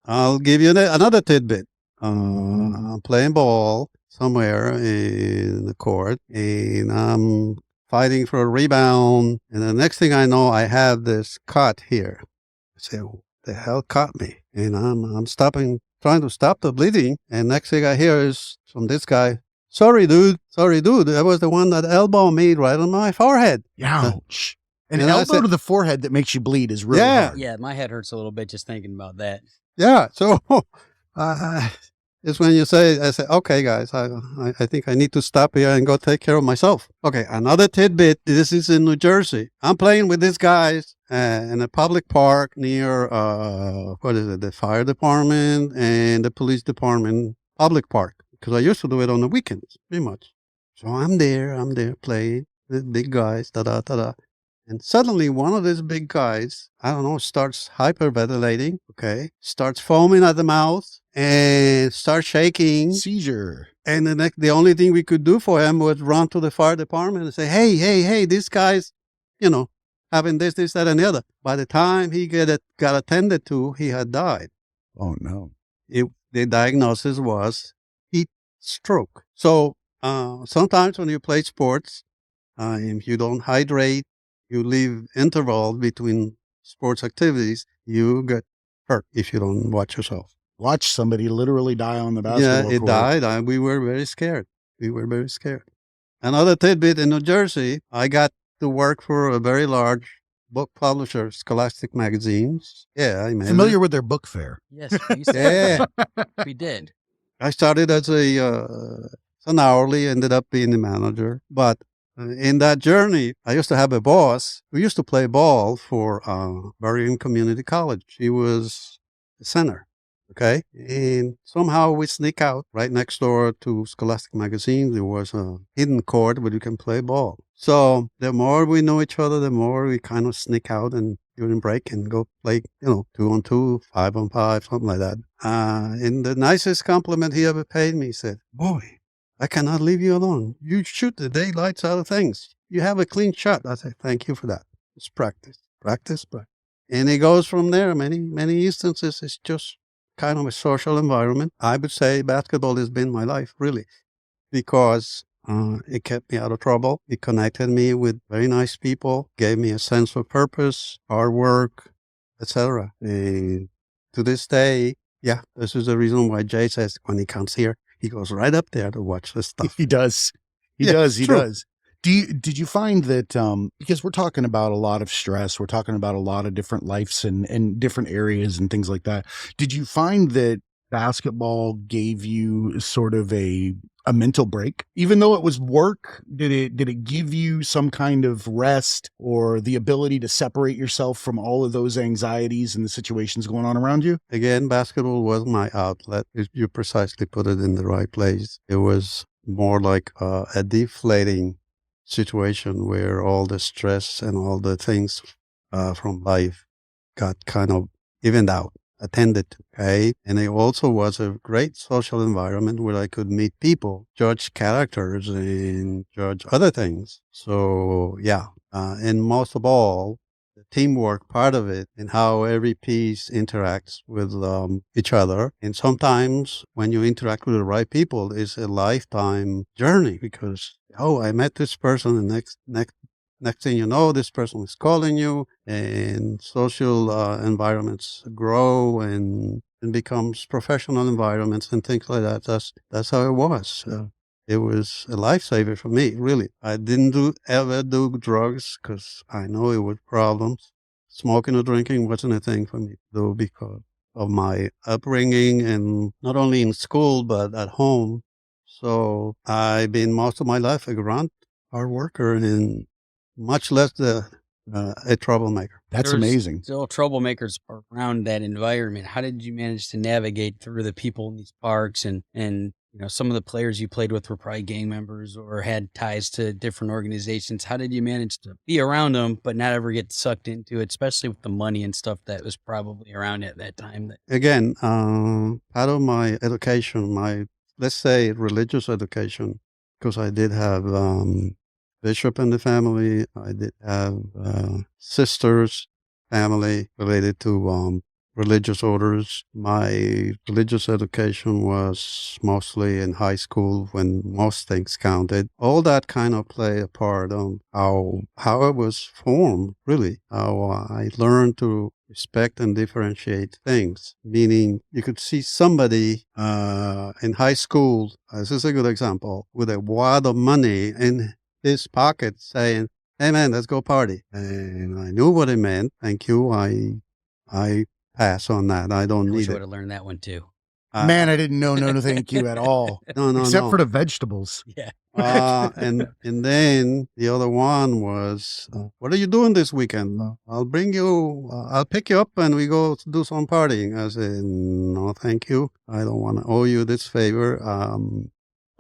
Speaker 4: I'll give you another tidbit. I'm playing ball somewhere in the court, and I'm fighting for a rebound. And the next thing I know, I have this cut here. I say, "What the hell caught me?" And I'm trying to stop the bleeding. And next thing I hear is from this guy, Sorry, dude. That was the one that elbowed me right on my forehead."
Speaker 2: Ouch. An
Speaker 4: And I
Speaker 2: elbow
Speaker 4: said-
Speaker 2: to the forehead that makes you bleed is really hard.
Speaker 3: Yeah, my head hurts a little bit just thinking about that.
Speaker 4: Yeah. So It's when you I say, okay, guys, I think I need to stop here and go take care of myself. Okay, another tidbit. This is in New Jersey. I'm playing with these guys in a public park near, what is it, the fire department and the police department public park. Because I used to do it on the weekends, pretty much. So I'm there playing the big guys, da-da. And suddenly one of these big guys, I don't know, starts hyperventilating, okay, starts foaming at the mouth and starts shaking.
Speaker 2: Seizure.
Speaker 4: And the only thing we could do for him was run to the fire department and say, hey, this guy's, having this, that, and the other. By the time he got attended to, he had died.
Speaker 2: Oh, no.
Speaker 4: The diagnosis was heat stroke. So sometimes when you play sports, if you don't hydrate, you leave interval between sports activities, you get hurt if you don't watch yourself.
Speaker 2: Watch somebody literally die on the basketball court.
Speaker 4: Yeah, it died. We were very scared. Another tidbit, in New Jersey, I got to work for a very large book publisher, Scholastic Magazines. Yeah, I
Speaker 2: familiar with their book fair.
Speaker 3: Yes, we said
Speaker 4: yeah.
Speaker 3: we did.
Speaker 4: I started as an hourly, ended up being the manager. But in that journey, I used to have a boss who used to play ball for Berrien Community College. He was the center. Okay. And somehow we sneak out right next door to Scholastic Magazine. There was a hidden court where you can play ball. So the more we know each other, the more we kind of sneak out and during break and go play, 2-on-2, 5-on-5, something like that. And the nicest compliment he ever paid me, he said, "Boy, I cannot leave you alone. You shoot the daylights out of things. You have a clean shot." I said, "Thank you for that. It's practice. And it goes from there. Many, many instances. It's just kind of a social environment. I would say basketball has been my life, really, because it kept me out of trouble. It connected me with very nice people, gave me a sense of purpose, hard work, etc. And to this day, yeah, this is the reason why Jay says when he comes here, he goes right up there to watch this stuff.
Speaker 2: He does. He does. Did you find that, because we're talking about a lot of stress, we're talking about a lot of different lives and different areas and things like that. Did you find that basketball gave you sort of a mental break? Even though it was work, did it give you some kind of rest or the ability to separate yourself from all of those anxieties and the situations going on around you?
Speaker 4: Again, basketball was my outlet. You precisely put it in the right place. It was more like a deflating situation where all the stress and all the things from life got kind of evened out, attended to, okay? And it also was a great social environment where I could meet people, judge characters, and judge other things. So, yeah. And most of all, the teamwork part of it and how every piece interacts with each other. And sometimes when you interact with the right people, it's a lifetime journey because, I met this person, and next thing you know, this person is calling you, and social environments grow and becomes professional environments and things like that. That's how it was. It was a lifesaver for me, really. I didn't ever do drugs because I know it was problems. Smoking or drinking wasn't a thing for me, though, because of my upbringing, and not only in school but at home. So I've been most of my life a grunt, hard worker, and much less a troublemaker.
Speaker 2: That's amazing.
Speaker 3: Still troublemakers around that environment. How did you manage to navigate through the people in these parks and some of the players you played with were probably gang members or had ties to different organizations. How did you manage to be around them but not ever get sucked into it, especially with the money and stuff that was probably around at that time?
Speaker 4: Again, part of my education, let's say religious education, because I did have bishop in the family. I did have sisters, family related to religious orders. My religious education was mostly in high school when most things counted. All that kind of play a part on how I was formed, really, how I learned to respect and differentiate things, meaning you could see somebody in high school, this is a good example, with a wad of money in his pocket saying, "Hey man, let's go party." And I knew what it meant. Thank you. I pass on that. I don't need it.
Speaker 3: I would have learned that one too.
Speaker 2: Man, I didn't know no thank you at all.
Speaker 4: No,
Speaker 2: Except
Speaker 4: no.
Speaker 2: for the vegetables.
Speaker 3: Yeah.
Speaker 4: And then the other one was, what are you doing this weekend? I'll bring you, I'll pick you up and we go to do some partying. I said, no, thank you. I don't want to owe you this favor.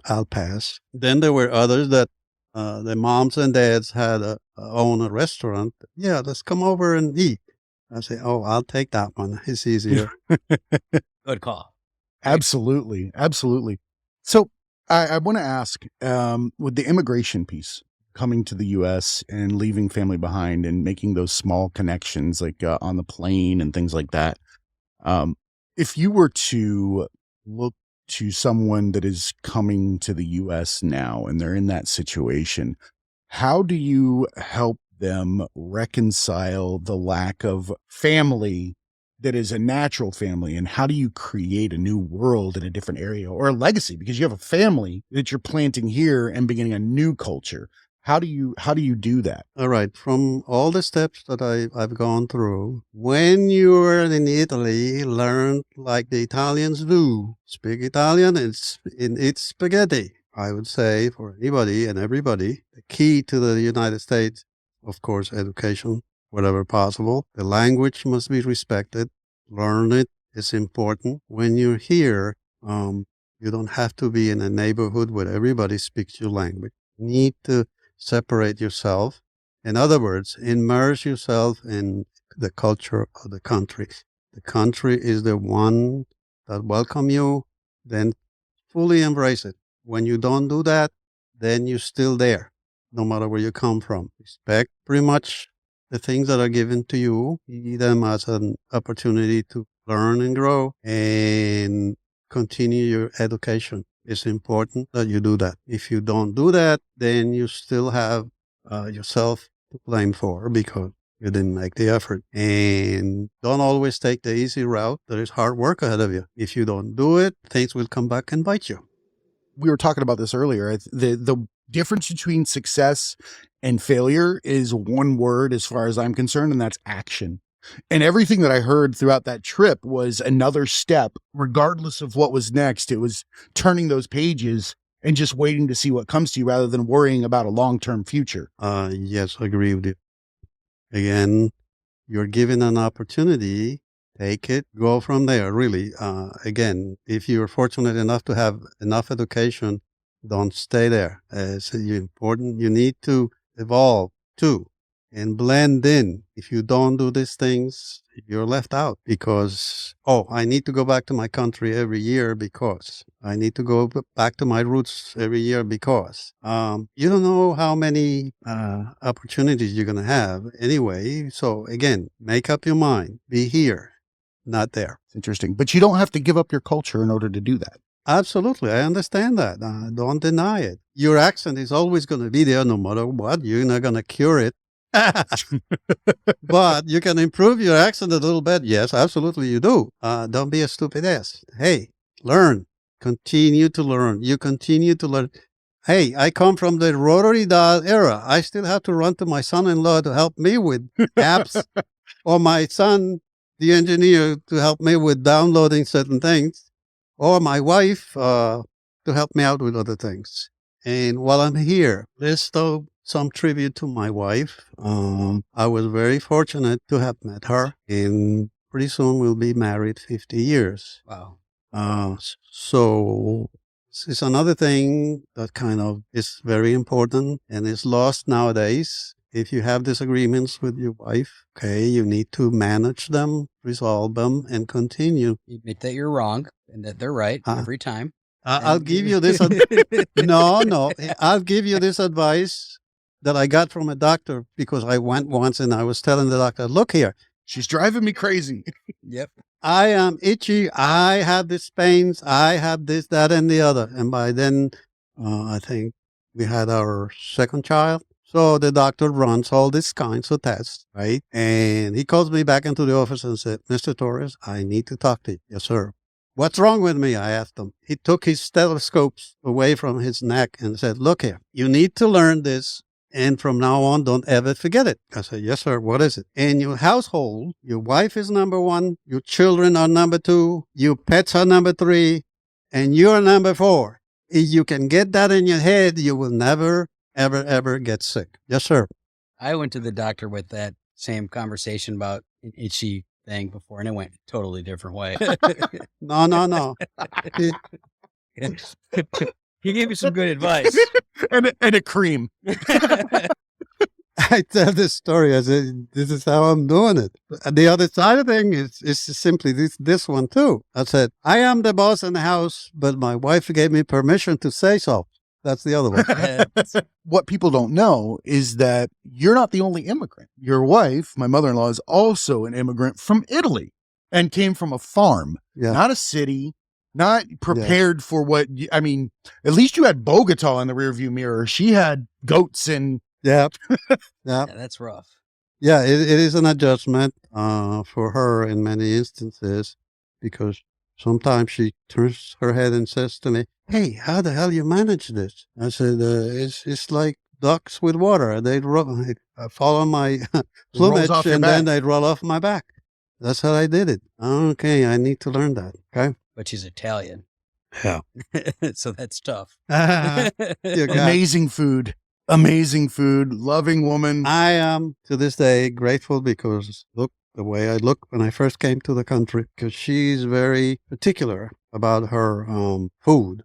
Speaker 4: I'll pass. Then there were others that the moms and dads had own a restaurant. Yeah, let's come over and eat. I say, oh, I'll take that one. It's easier.
Speaker 3: Good call.
Speaker 2: Absolutely. Absolutely. So I want to ask, with the immigration piece, coming to the U.S. and leaving family behind and making those small connections like on the plane and things like that, if you were to look to someone that is coming to the U.S. now and they're in that situation, how do you help them reconcile the lack of family that is a natural family, and how do you create a new world in a different area or a legacy, because you have a family that you're planting here and beginning a new culture? How do you do that?
Speaker 4: All right. From all the steps that I've gone through, when you're in Italy, learn like the Italians do. Speak Italian and eat spaghetti. I would say for anybody and everybody, the key to the United States, of course, education, wherever possible. The language must be respected. Learn it. It's important. When you're here, you don't have to be in a neighborhood where everybody speaks your language. You need to separate yourself. In other words, immerse yourself in the culture of the country. The country is the one that welcome you, then fully embrace it. When you don't do that, then you're still there, no matter where you come from. Respect pretty much the things that are given to you. See them as an opportunity to learn and grow and continue your education. It's important that you do that. If you don't do that, then you still have yourself to blame for because you didn't make the effort. And don't always take the easy route. There is hard work ahead of you. If you don't do it, things will come back and bite you.
Speaker 2: We were talking about this earlier. The difference between success and failure is one word as far as I'm concerned, and that's action. And everything that I heard throughout that trip was another step, regardless of what was next. It was turning those pages and just waiting to see what comes to you rather than worrying about a long-term future.
Speaker 4: Yes, I agree with you. Again, you're given an opportunity, take it, go from there, really. Again, if you're fortunate enough to have enough education, don't stay there. It's important. You need to evolve too and blend in. If you don't do these things, you're left out because, I need to go back to my country every year because I need to go back to my roots every year because you don't know how many opportunities you're going to have anyway. So again, make up your mind. Be here, not there.
Speaker 2: It's interesting. But you don't have to give up your culture in order to do that.
Speaker 4: Absolutely. I understand that. Don't deny it. Your accent is always going to be there no matter what. You're not going to cure it. But you can improve your accent a little bit. Yes, absolutely you do. Don't be a stupid ass. Hey, learn. Continue to learn. You continue to learn. Hey, I come from the rotary dial era. I still have to run to my son-in-law to help me with apps or my son, the engineer, to help me with downloading certain things, or my wife to help me out with other things. And while I'm here, let's do some tribute to my wife. I was very fortunate to have met her, and pretty soon we'll be married 50 years.
Speaker 3: Wow.
Speaker 4: So this is another thing that kind of is very important and is lost nowadays. If you have disagreements with your wife, you need to manage them, resolve them, and continue.
Speaker 3: Admit that you're wrong and that they're right every time.
Speaker 4: I'll give you this. No. I'll give you this advice that I got from a doctor because I went once and I was telling the doctor, look here.
Speaker 2: She's driving me crazy.
Speaker 3: Yep.
Speaker 4: I am itchy. I have these pains. I have this, that, and the other. And by then, I think we had our second child. So the doctor runs all these kinds of tests, right? And he calls me back into the office and said, Mr. Torres, I need to talk to you. Yes, sir. What's wrong with me? I asked him. He took his stethoscopes away from his neck and said, look here, you need to learn this And from now on, don't ever forget it. I said, yes, sir. What is it? In your household, your wife is number one, your children are number two, your pets are number three, and you're number four. If you can get that in your head, you will never, ever, ever get sick. Yes, sir.
Speaker 3: I went to the doctor with that same conversation about an itchy thing before, and it went a totally different way.
Speaker 4: No.
Speaker 3: He gave me some good advice.
Speaker 2: and a cream.
Speaker 4: I tell this story. I said, this is how I'm doing it. The other side of the thing is simply this one too. I said, I am the boss in the house, but my wife gave me permission to say so. That's the other one.
Speaker 2: What people don't know is that you're not the only immigrant. Your wife, my mother-in-law, is also an immigrant from Italy and came from a farm, not a city, not prepared for what, at least you had Bogota in the rearview mirror. She had goats and...
Speaker 4: Yeah,
Speaker 3: that's rough.
Speaker 4: Yeah, it is an adjustment for her in many instances, because sometimes she turns her head and says to me, hey, how the hell you manage this? I said, it's like ducks with water. They'd follow my plumage and then they'd roll off my back. That's how I did it. Okay, I need to learn that. Okay.
Speaker 3: But she's Italian.
Speaker 4: Yeah.
Speaker 3: So that's tough.
Speaker 2: Amazing food. Amazing food. Loving woman.
Speaker 4: I am, to this day, grateful because look the way I look when I first came to the country, because she's very particular about her food,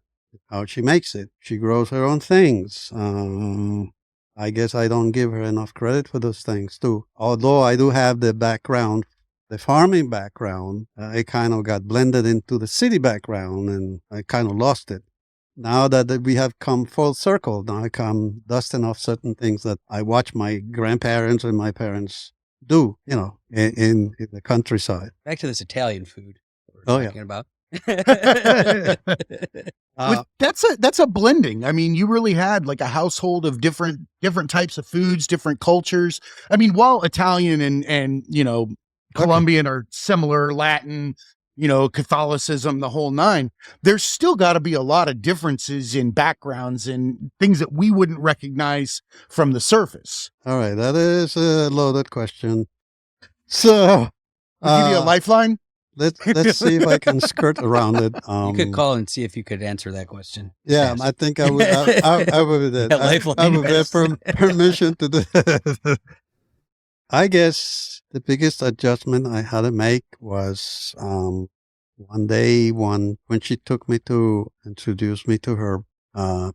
Speaker 4: how she makes it. She grows her own things. I guess I don't give her enough credit for those things too. Although I do have the background, the farming background, I kind of got blended into the city background and I kind of lost it. Now that we have come full circle, now I come dusting off certain things that I watch my grandparents and my parents do, in the countryside.
Speaker 3: Back to this Italian food that we're talking about.
Speaker 2: That's a blending. You really had like a household of different types of foods, different cultures. While Italian and Colombian are similar, Latin, Catholicism, the whole nine, there's still got to be a lot of differences in backgrounds and things that we wouldn't recognize from the surface.
Speaker 4: All right. That is a loaded question. So
Speaker 2: I'll give you a lifeline.
Speaker 4: Let's see if I can skirt around it.
Speaker 3: You could call and see if you could answer that question.
Speaker 4: Yeah, I think I would. I would. I would have permission to do that. I guess the biggest adjustment I had to make was one day when she took me to introduce me to her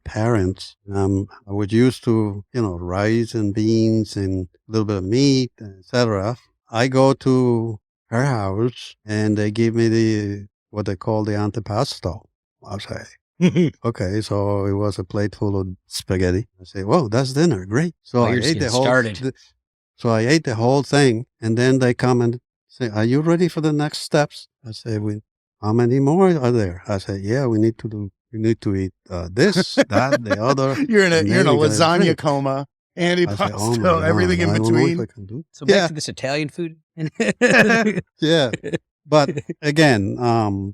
Speaker 4: parents. I was used to, rice and beans and a little bit of meat, etc. I go to her house and they give me what they call the antipasto. I'll say, okay, so it was a plate full of spaghetti. I say, whoa, that's dinner. Great. So I ate the whole So I ate the whole thing, and then they come and say, are you ready for the next steps? I say, how many more are there? I say, yeah, we need to eat this, that, the other.
Speaker 2: You're in a lasagna coma, antipasto, everything in between.
Speaker 3: So back to this Italian food.
Speaker 4: Yeah. But again,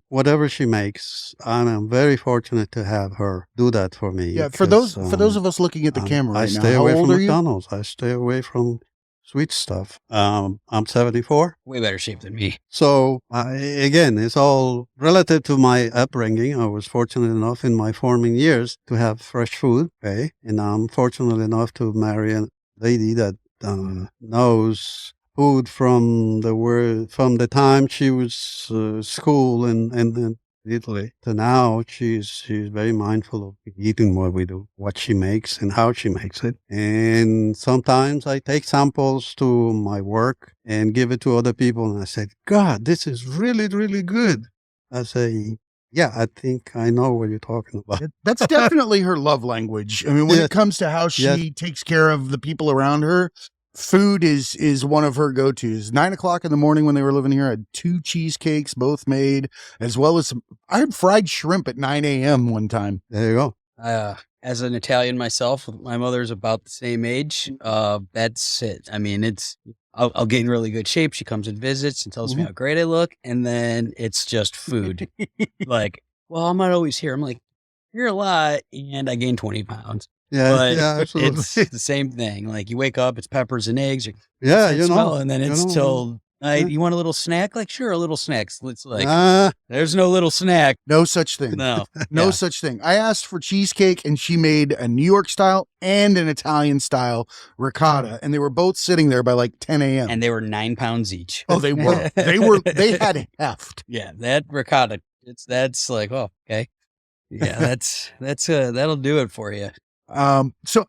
Speaker 4: whatever she makes, I'm very fortunate to have her do that for me.
Speaker 2: Yeah, for those of us looking at the camera right now,
Speaker 4: I stay away from McDonald's. I stay away from sweet stuff. I'm 74.
Speaker 3: Way better shape than me.
Speaker 4: So again, it's all relative to my upbringing. I was fortunate enough in my forming years to have fresh food. Okay, and I'm fortunate enough to marry a lady that knows food from the time she was school in Italy to now. She's very mindful of eating what we do, what she makes and how she makes it. And sometimes I take samples to my work and give it to other people. And I say, God, this is really, really good. I say, yeah, I think I know what you're talking about.
Speaker 2: That's definitely her love language. When it comes to how she takes care of the people around her, food is one of her go-tos. 9:00 in the morning when they were living here, I had 2 cheesecakes, both made, as well as I had fried shrimp at 9 a.m. one time.
Speaker 4: There you
Speaker 3: go. As an Italian myself, my mother's about the same age. That's it. I'll get in really good shape. She comes and visits and tells me how great I look. And then it's just food. Like, well, I'm not always here. I'm like, you're a lot. And I gained 20 pounds.
Speaker 4: Yeah,
Speaker 3: but
Speaker 4: yeah, absolutely.
Speaker 3: it's the same thing. Like you wake up, it's peppers and eggs.
Speaker 4: Yeah,
Speaker 3: That
Speaker 4: you
Speaker 3: smell,
Speaker 4: know,
Speaker 3: and then
Speaker 4: you
Speaker 3: it's
Speaker 4: know,
Speaker 3: till night.
Speaker 4: yeah.
Speaker 3: You want a little snack? Like sure, a little snack. It's like
Speaker 4: Ah,
Speaker 3: there's no little snack.
Speaker 2: No such thing.
Speaker 3: No,
Speaker 2: No
Speaker 3: Yeah.
Speaker 2: such thing. I asked for cheesecake and she made a New York style and an Italian style ricotta, and they were both sitting there by like 10 a.m.
Speaker 3: And they were 9 pounds each.
Speaker 2: Oh, they were. They had heft.
Speaker 3: Yeah, that ricotta. That's like, oh, okay. Yeah, that'll do it for you.
Speaker 2: So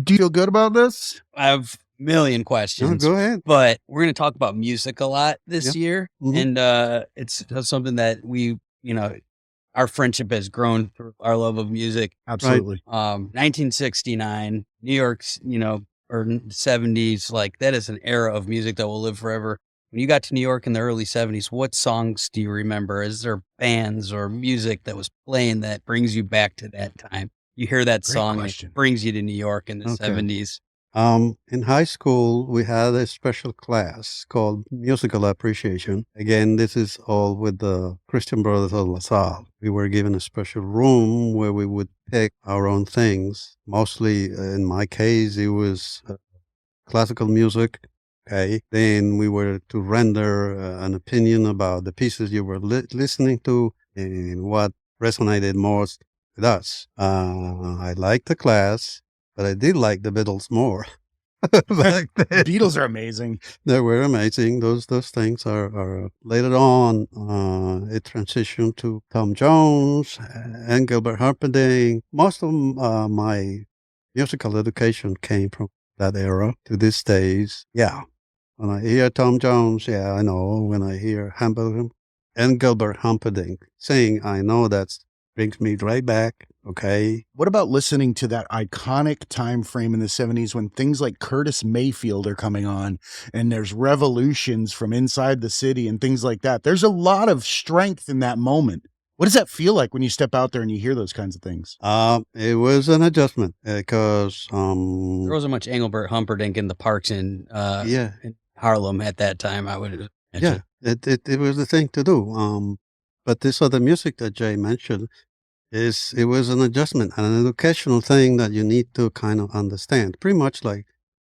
Speaker 2: do you feel good about this?
Speaker 3: I have a million
Speaker 4: no,
Speaker 3: questions,
Speaker 4: go ahead.
Speaker 3: but we're going to talk about music a lot this
Speaker 4: Yeah.
Speaker 3: year.
Speaker 4: Mhm.
Speaker 3: And it's something that our friendship has grown through our love of music.
Speaker 2: Absolutely.
Speaker 3: 1969, New York's, or 70s, like that is an era of music that will live forever. When you got to New York in the early 70s, what songs do you remember? Is there bands or music that was playing that brings you back to that time? You hear that
Speaker 2: Great
Speaker 3: song,
Speaker 2: question.
Speaker 3: it brings you to New York in the
Speaker 4: Okay.
Speaker 3: 70s.
Speaker 4: In high school, we had a special class called Musical Appreciation. Again, this is all with the Christian Brothers of La Salle. We were given a special room where we would pick our own things. Mostly, in my case, it was classical music. Okay. Then we were to render an opinion about the pieces you were listening to and what resonated most with us. I liked the class, but I did like the Beatles more. Back then.
Speaker 2: Beatles are amazing.
Speaker 4: They were amazing. Those things are later on. It transitioned to Tom Jones and Gilbert Humperdinck. Most of my musical education came from that era. To these days, yeah. When I hear Tom Jones, yeah, I know. When I hear Humperdinck and Gilbert Humperdinck sing, I know that brings me right back. Okay.
Speaker 2: What about listening to that iconic time frame in the 70s when things like Curtis Mayfield are coming on and there's revolutions from inside the city and things like that? There's a lot of strength in that moment. What does that feel like when you step out there and you hear those kinds of things?
Speaker 4: It was an adjustment because
Speaker 3: There wasn't much Engelbert Humperdinck in the parks in
Speaker 4: yeah.
Speaker 3: in Harlem at that time, I would imagine.
Speaker 4: Yeah, it was the thing to do. But this other music that Jay mentioned it was an adjustment and an educational thing that you need to kind of understand. Pretty much like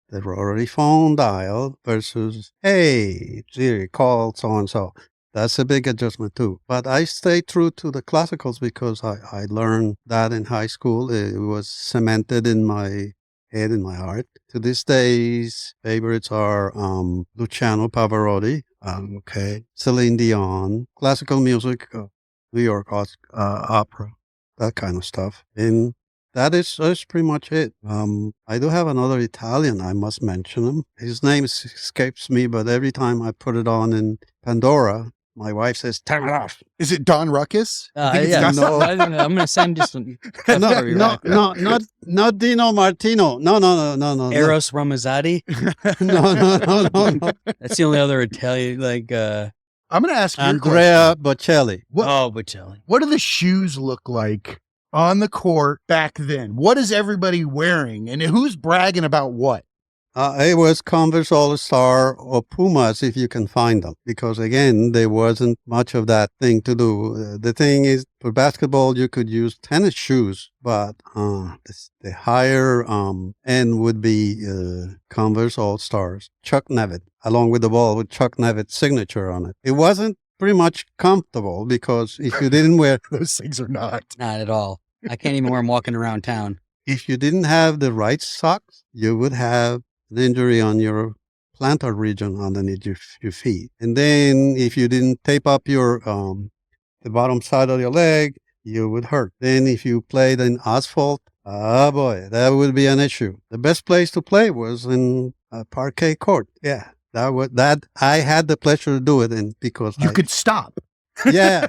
Speaker 4: the rotary phone dial versus, hey, Siri, call so and so. That's a big adjustment too. But I stay true to the classicals because I learned that in high school. It was cemented in my head, in my heart. To these days, favorites are Luciano Pavarotti, okay, Celine Dion, classical music, New York opera, that kind of stuff. And that's pretty much it. I do have another Italian, I must mention him. His name escapes me, but every time I put it on in Pandora, my wife says, "Turn it off."
Speaker 2: Is it Don Ruckus? I think it's
Speaker 3: Yeah,
Speaker 2: Don-
Speaker 4: no.
Speaker 3: I'm going to send you some.
Speaker 4: Not Dino Martino. No.
Speaker 3: Eros Ramazzotti.
Speaker 4: No.
Speaker 3: That's the only other Italian, like,
Speaker 2: I'm going to ask you
Speaker 4: Andrea Bocelli.
Speaker 3: Bocelli.
Speaker 2: What do the shoes look like on the court back then? What is everybody wearing and who's bragging about what?
Speaker 4: It was Converse All-Star or Pumas if you can find them, because again, there wasn't much of that thing to do. The thing is, for basketball, you could use tennis shoes, but the higher end would be Converse All-Stars, Chuck Nevitt, along with the ball with Chuck Nevitt's signature on it. It wasn't pretty much comfortable because if you didn't wear
Speaker 2: Those things are not.
Speaker 3: Not at all. I can't even wear them walking around town.
Speaker 4: if you didn't have the right socks, you would have an injury on your plantar region underneath your feet. And then if you didn't tape up your the bottom side of your leg, you would hurt. Then if you played in asphalt, oh boy, that would be an issue. The best place to play was in a parquet court. Yeah, that I had the pleasure to do it, and because
Speaker 2: You could stop.
Speaker 4: yeah.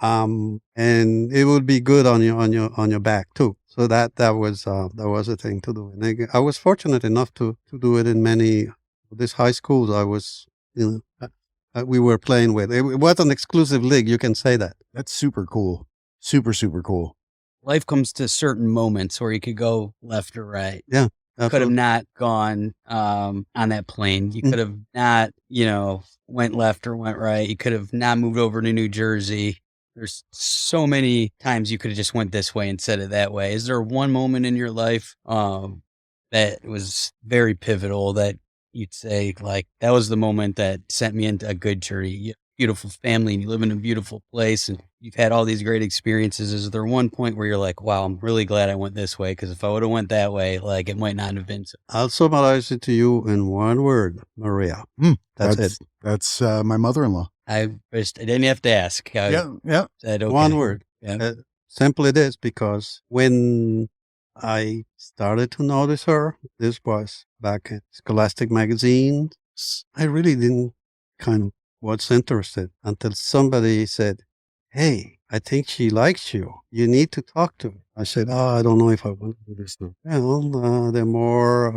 Speaker 4: And it would be good on your back too. So that was a thing to do. And I was fortunate enough to do it in many of these high schools. I was, we were playing with. It was an exclusive league. You can say that.
Speaker 2: That's super cool. Super, super cool.
Speaker 3: Life comes to certain moments where you could go left or right.
Speaker 4: Yeah.
Speaker 3: Could have not gone on that plane. You could have not, went left or went right. You could have not moved over to New Jersey. there's so many times you could have just went this way and said it that way. Is there one moment in your life that was very pivotal that you'd say, like, that was the moment that sent me into a good journey? You have a beautiful family and you live in a beautiful place and you've had all these great experiences. Is there one point where you're like, wow, I'm really glad I went this way? Because if I would have went that way, like, it might not have been so.
Speaker 4: I'll summarize it to you in one word, Maria. That's it.
Speaker 2: That's my mother-in-law.
Speaker 3: I didn't have to ask.
Speaker 2: Yeah.
Speaker 3: Said, okay.
Speaker 4: One word.
Speaker 3: Yeah.
Speaker 4: Simply this, because when I started to notice her, this was back in Scholastic magazine, I really didn't kind of was interested until somebody said, hey, I think she likes you. You need to talk to her. I said, I don't know if I want to do this now. Well, the more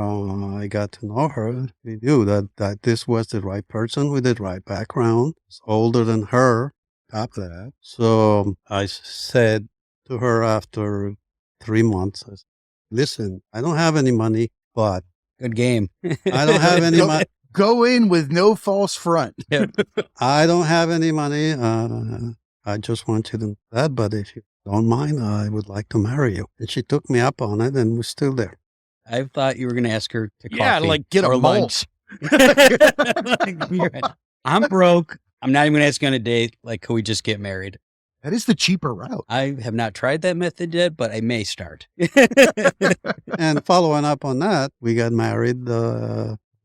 Speaker 4: I got to know her, I knew that this was the right person with the right background. He's older than her, top of that. So I said to her after 3 months, I said, listen, I don't have any money, but
Speaker 3: Good game.
Speaker 4: I don't have any money.
Speaker 2: Go in with no false front.
Speaker 4: I don't have any money. I just want you to know that, but if you don't mind, I would like to marry you. And she took me up on it, and we're still there.
Speaker 3: I thought you were going to ask her to
Speaker 2: Yeah,
Speaker 3: coffee
Speaker 2: like get
Speaker 3: or
Speaker 2: a
Speaker 3: lunch. I'm broke. I'm not even going to ask you on a date. Like, could we just get married?
Speaker 2: That is the cheaper route.
Speaker 3: I have not tried that method yet, but I may start.
Speaker 4: And following up on that, we got married,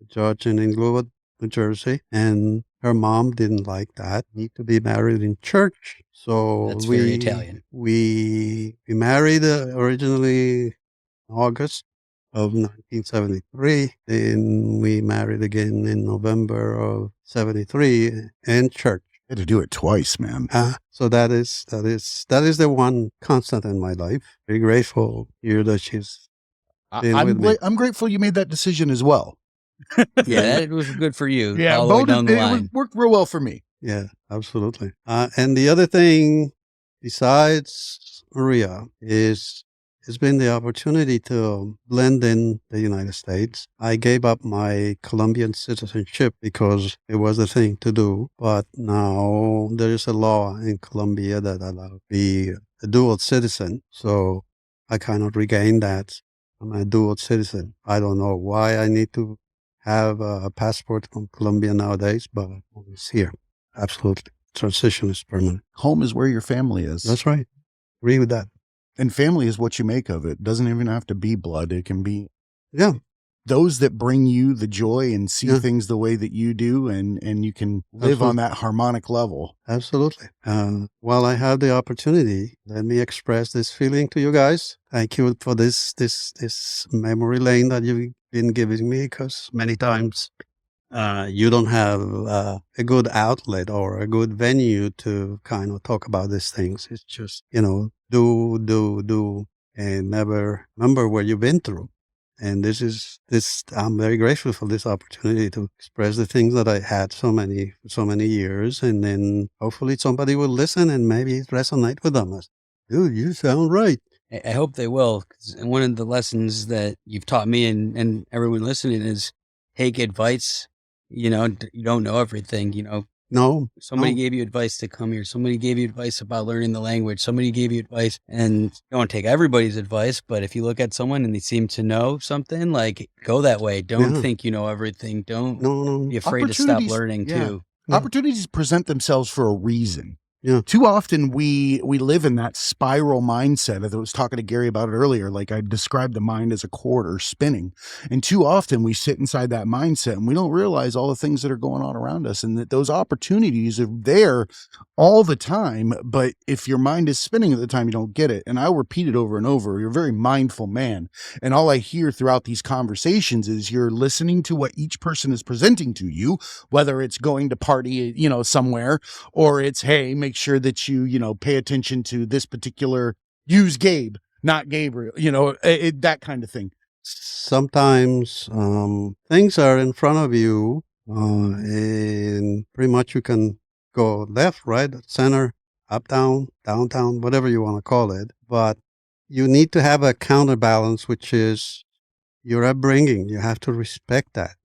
Speaker 4: George in Englewood, New Jersey, and her mom didn't like that. Need to be married in church. So
Speaker 3: That's very Italian.
Speaker 4: We married originally August of 1973. Then we married again in November of 73 in church.
Speaker 2: I had to do it twice, man.
Speaker 4: So that is the one constant in my life. Very grateful here that she's been with me.
Speaker 2: I'm grateful you made that decision as well.
Speaker 3: Yeah, that was good for you.
Speaker 2: Yeah,
Speaker 3: all the way down the line.
Speaker 2: It worked real well for me.
Speaker 4: Yeah, absolutely. And the other thing besides Maria has been the opportunity to blend in the United States. I gave up my Colombian citizenship because it was the thing to do. But now there is a law in Colombia that allows me to be a dual citizen. So I kind of regained that. I'm a dual citizen. I don't know why I need to have a passport from Colombia nowadays, but it's here. Absolutely. Transition is permanent.
Speaker 2: Home is where your family is.
Speaker 4: That's right. Agree with that.
Speaker 2: And family is what you make of it. Doesn't even have to be blood. It can be those that bring you the joy and see things the way that you do, and you can live on that harmonic level.
Speaker 4: Absolutely. While I have the opportunity, let me express this feeling to you guys. Thank you for this memory lane that you've been giving me, because many times you don't have a good outlet or a good venue to kind of talk about these things. It's just, do, and never remember what you've been through. And I'm very grateful for this opportunity to express the things that I had so many years. And then hopefully somebody will listen and maybe resonate with them. Dude, you sound right.
Speaker 3: I hope they will. 'Cause one of the lessons that you've taught me and everyone listening is take advice. You don't know everything,
Speaker 4: No.
Speaker 3: Somebody gave you advice to come here. Somebody gave you advice about learning the language. Somebody gave you advice, and you don't take everybody's advice, but if you look at someone and they seem to know something, like, go that way. Don't think you know everything. Don't be afraid to stop learning too.
Speaker 2: Opportunities present themselves for a reason.
Speaker 4: Yeah.
Speaker 2: Too often we live in that spiral mindset. I was talking to Gary about it earlier. Like, I described the mind as a quarter spinning. And too often we sit inside that mindset and we don't realize all the things that are going on around us, and that those opportunities are there all the time. But if your mind is spinning at the time, you don't get it. And I repeat it over and over. You're a very mindful man. And all I hear throughout these conversations is you're listening to what each person is presenting to you, whether it's going to party, somewhere, or it's, hey, make sure that you pay attention to this particular, use Gabe, not Gabriel, that kind of thing.
Speaker 4: Sometimes things are in front of you, and pretty much you can go left, right, center, up, down, downtown, whatever you want to call it. But you need to have a counterbalance, which is your upbringing. You have to respect that.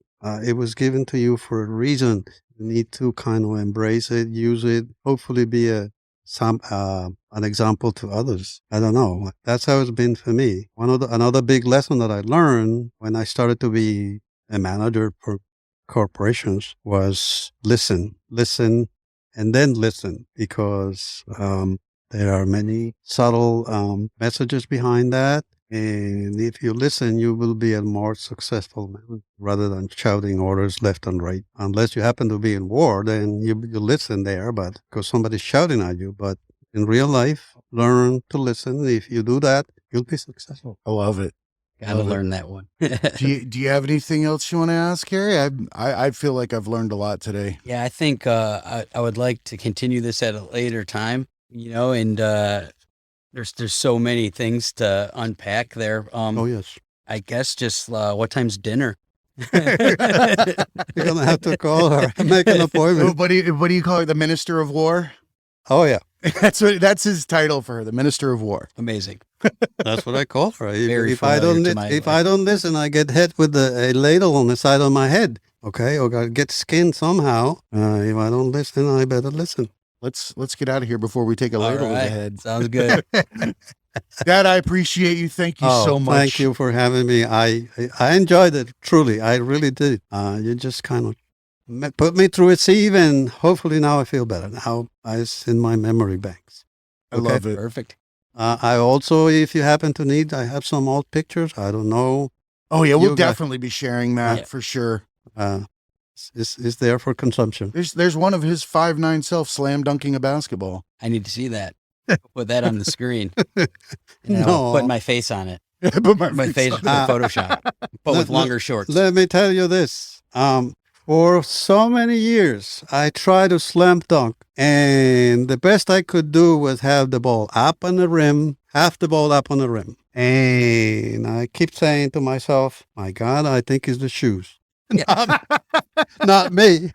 Speaker 4: It was given to you for a reason. You need to kind of embrace it, use it, hopefully be a an example to others. I don't know. That's how it's been for me. Another big lesson that I learned when I started to be a manager for corporations was listen, and then listen, because there are many subtle messages behind that. And if you listen, you will be a more successful man rather than shouting orders left and right. Unless you happen to be in war, then you listen there, but because somebody's shouting at you. But in real life, learn to listen. If you do that, you'll be successful.
Speaker 2: I love it.
Speaker 3: Gotta learn that one.
Speaker 2: Do you have anything else you want to ask, Harry? I feel like I've learned a lot today.
Speaker 3: Yeah, I think I would like to continue this at a later time, and there's so many things to unpack there.
Speaker 4: Oh, yes.
Speaker 3: I guess just what time's dinner?
Speaker 4: You're going to have to call her, make an appointment.
Speaker 2: What do you call her? The Minister of War?
Speaker 4: Oh, yeah.
Speaker 2: That's his title for her, the Minister of War.
Speaker 3: Amazing.
Speaker 4: That's what I call her.
Speaker 3: Very
Speaker 4: If I don't listen, I get hit with a ladle on the side of my head. Okay, or I get skinned somehow. If I don't listen, I better listen.
Speaker 2: Let's get out of here before we take a ladle to the head.
Speaker 3: Sounds good.
Speaker 2: Dad, I appreciate you. Thank you so much.
Speaker 4: Thank you for having me. I enjoyed it, truly. I really did. You just kind of put me through a sieve, and hopefully now I feel better. Now it's in my memory banks.
Speaker 2: I love it.
Speaker 3: Perfect.
Speaker 4: I also, if you happen to need, I have some old pictures. I don't know.
Speaker 2: Oh, yeah, we'll definitely be sharing that for sure.
Speaker 4: Is there for consumption.
Speaker 2: There's one of his 5'9" self slam dunking a basketball.
Speaker 3: I need to see that. Put that on the screen.
Speaker 4: No.
Speaker 3: Put my face on it.
Speaker 2: Put
Speaker 3: My face with Photoshop, but with longer shorts.
Speaker 4: Let me tell you this. For so many years, I tried to slam dunk, and the best I could do was have the ball up on the rim, half the ball up on the rim. And I keep saying to myself, my God, I think it's the shoes. Not me.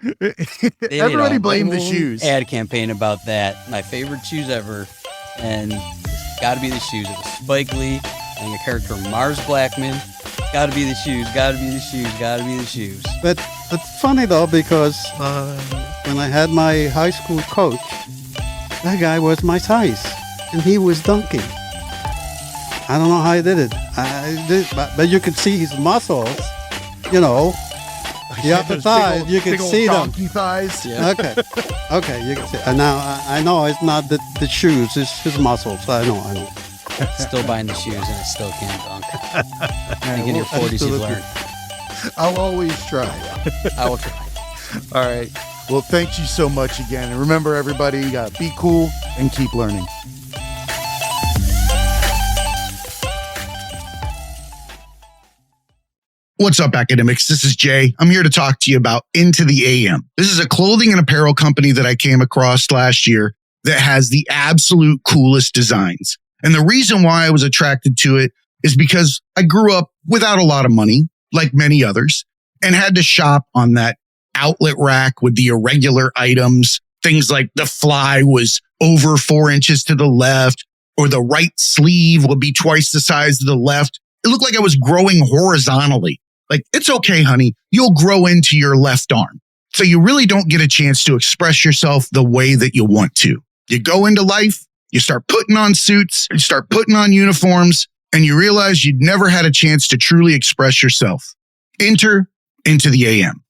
Speaker 2: Everybody blamed the shoes.
Speaker 3: Ad campaign about that. My favorite shoes ever, and it's got to be the shoes. It was Spike Lee and the character Mars Blackman. Got to be the shoes. Got to be the shoes. Got to be the shoes.
Speaker 4: But it's funny though, because when I had my high school coach, that guy was my size, and he was dunking. I don't know how he did it. But you could see his muscles. The upper thighs, you can see them.
Speaker 2: Donkey thighs.
Speaker 3: Yeah.
Speaker 4: Okay, you can see. And now I know it's not the shoes, it's his muscles. I know.
Speaker 3: Still buying the shoes, and I still can't dunk. I think in your 40s you've learned.
Speaker 2: I'll always try.
Speaker 3: I will try.
Speaker 2: All right. Well, thank you so much again. And remember, everybody, be cool and keep learning.
Speaker 5: What's up, academics? This is Jay. I'm here to talk to you about Into the AM. This is a clothing and apparel company that I came across last year that has the absolute coolest designs. And the reason why I was attracted to it is because I grew up without a lot of money, like many others, and had to shop on that outlet rack with the irregular items. Things like the fly was over 4 inches to the left, or the right sleeve would be twice the size of the left. It looked like I was growing horizontally. Like, it's okay, honey, you'll grow into your left arm. So you really don't get a chance to express yourself the way that you want to. You go into life, you start putting on suits, you start putting on uniforms, and you realize you'd never had a chance to truly express yourself. Enter Into the AM,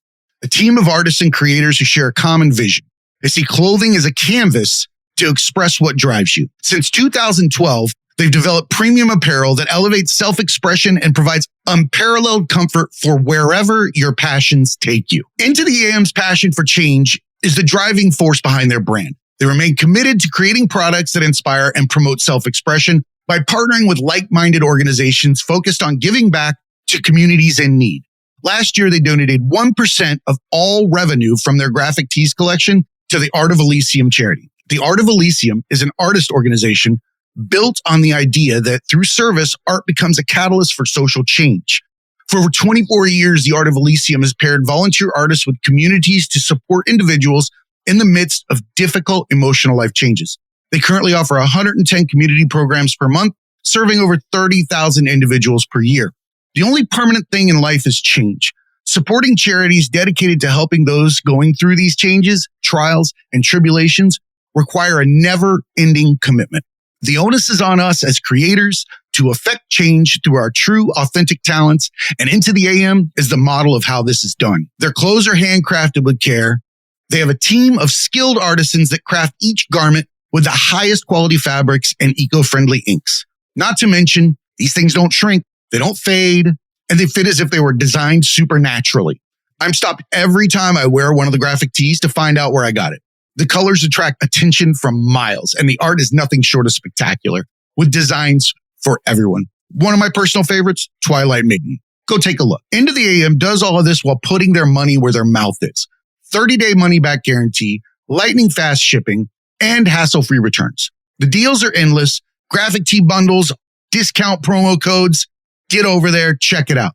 Speaker 5: a team of artists and creators who share a common vision. They see clothing as a canvas to express what drives you. Since 2012, they've developed premium apparel that elevates self-expression and provides unparalleled comfort for wherever your passions take you. Into the AM's passion for change is the driving force behind their brand. They remain committed to creating products that inspire and promote self-expression by partnering with like-minded organizations focused on giving back to communities in need. Last year, they donated 1% of all revenue from their graphic tees collection to the Art of Elysium charity. The Art of Elysium is an artist organization built on the idea that through service, art becomes a catalyst for social change. For over 24 years, the Art of Elysium has paired volunteer artists with communities to support individuals in the midst of difficult emotional life changes. They currently offer 110 community programs per month, serving over 30,000 individuals per year. The only permanent thing in life is change. Supporting charities dedicated to helping those going through these changes, trials, and tribulations require a never-ending commitment. The onus is on us as creators to affect change through our true, authentic talents, and Into the AM is the model of how this is done. Their clothes are handcrafted with care. They have a team of skilled artisans that craft each garment with the highest quality fabrics and eco-friendly inks. Not to mention, these things don't shrink, they don't fade, and they fit as if they were designed supernaturally. I'm stopped every time I wear one of the graphic tees to find out where I got it. The colors attract attention from miles, and the art is nothing short of spectacular, with designs for everyone. One of my personal favorites, Twilight Maiden. Go take a look. Into the AM does all of this while putting their money where their mouth is. 30-day money-back guarantee, lightning fast shipping, and hassle-free returns. The deals are endless. Graphic tee bundles, discount promo codes. Get over there, check it out.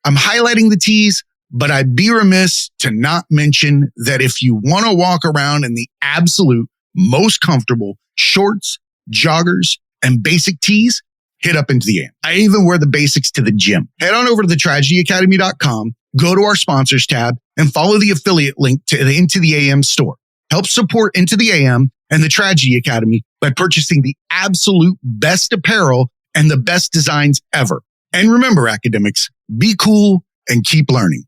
Speaker 5: I'm highlighting the tees, but I'd be remiss to not mention that if you want to walk around in the absolute most comfortable shorts, joggers, and basic tees, hit up Into the AM. I even wear the basics to the gym. Head on over to thetragedyacademy.com, go to our sponsors tab, and follow the affiliate link to the Into the AM store. Help support Into the AM and the Tragedy Academy by purchasing the absolute best apparel and the best designs ever. And remember, academics, be cool and keep learning.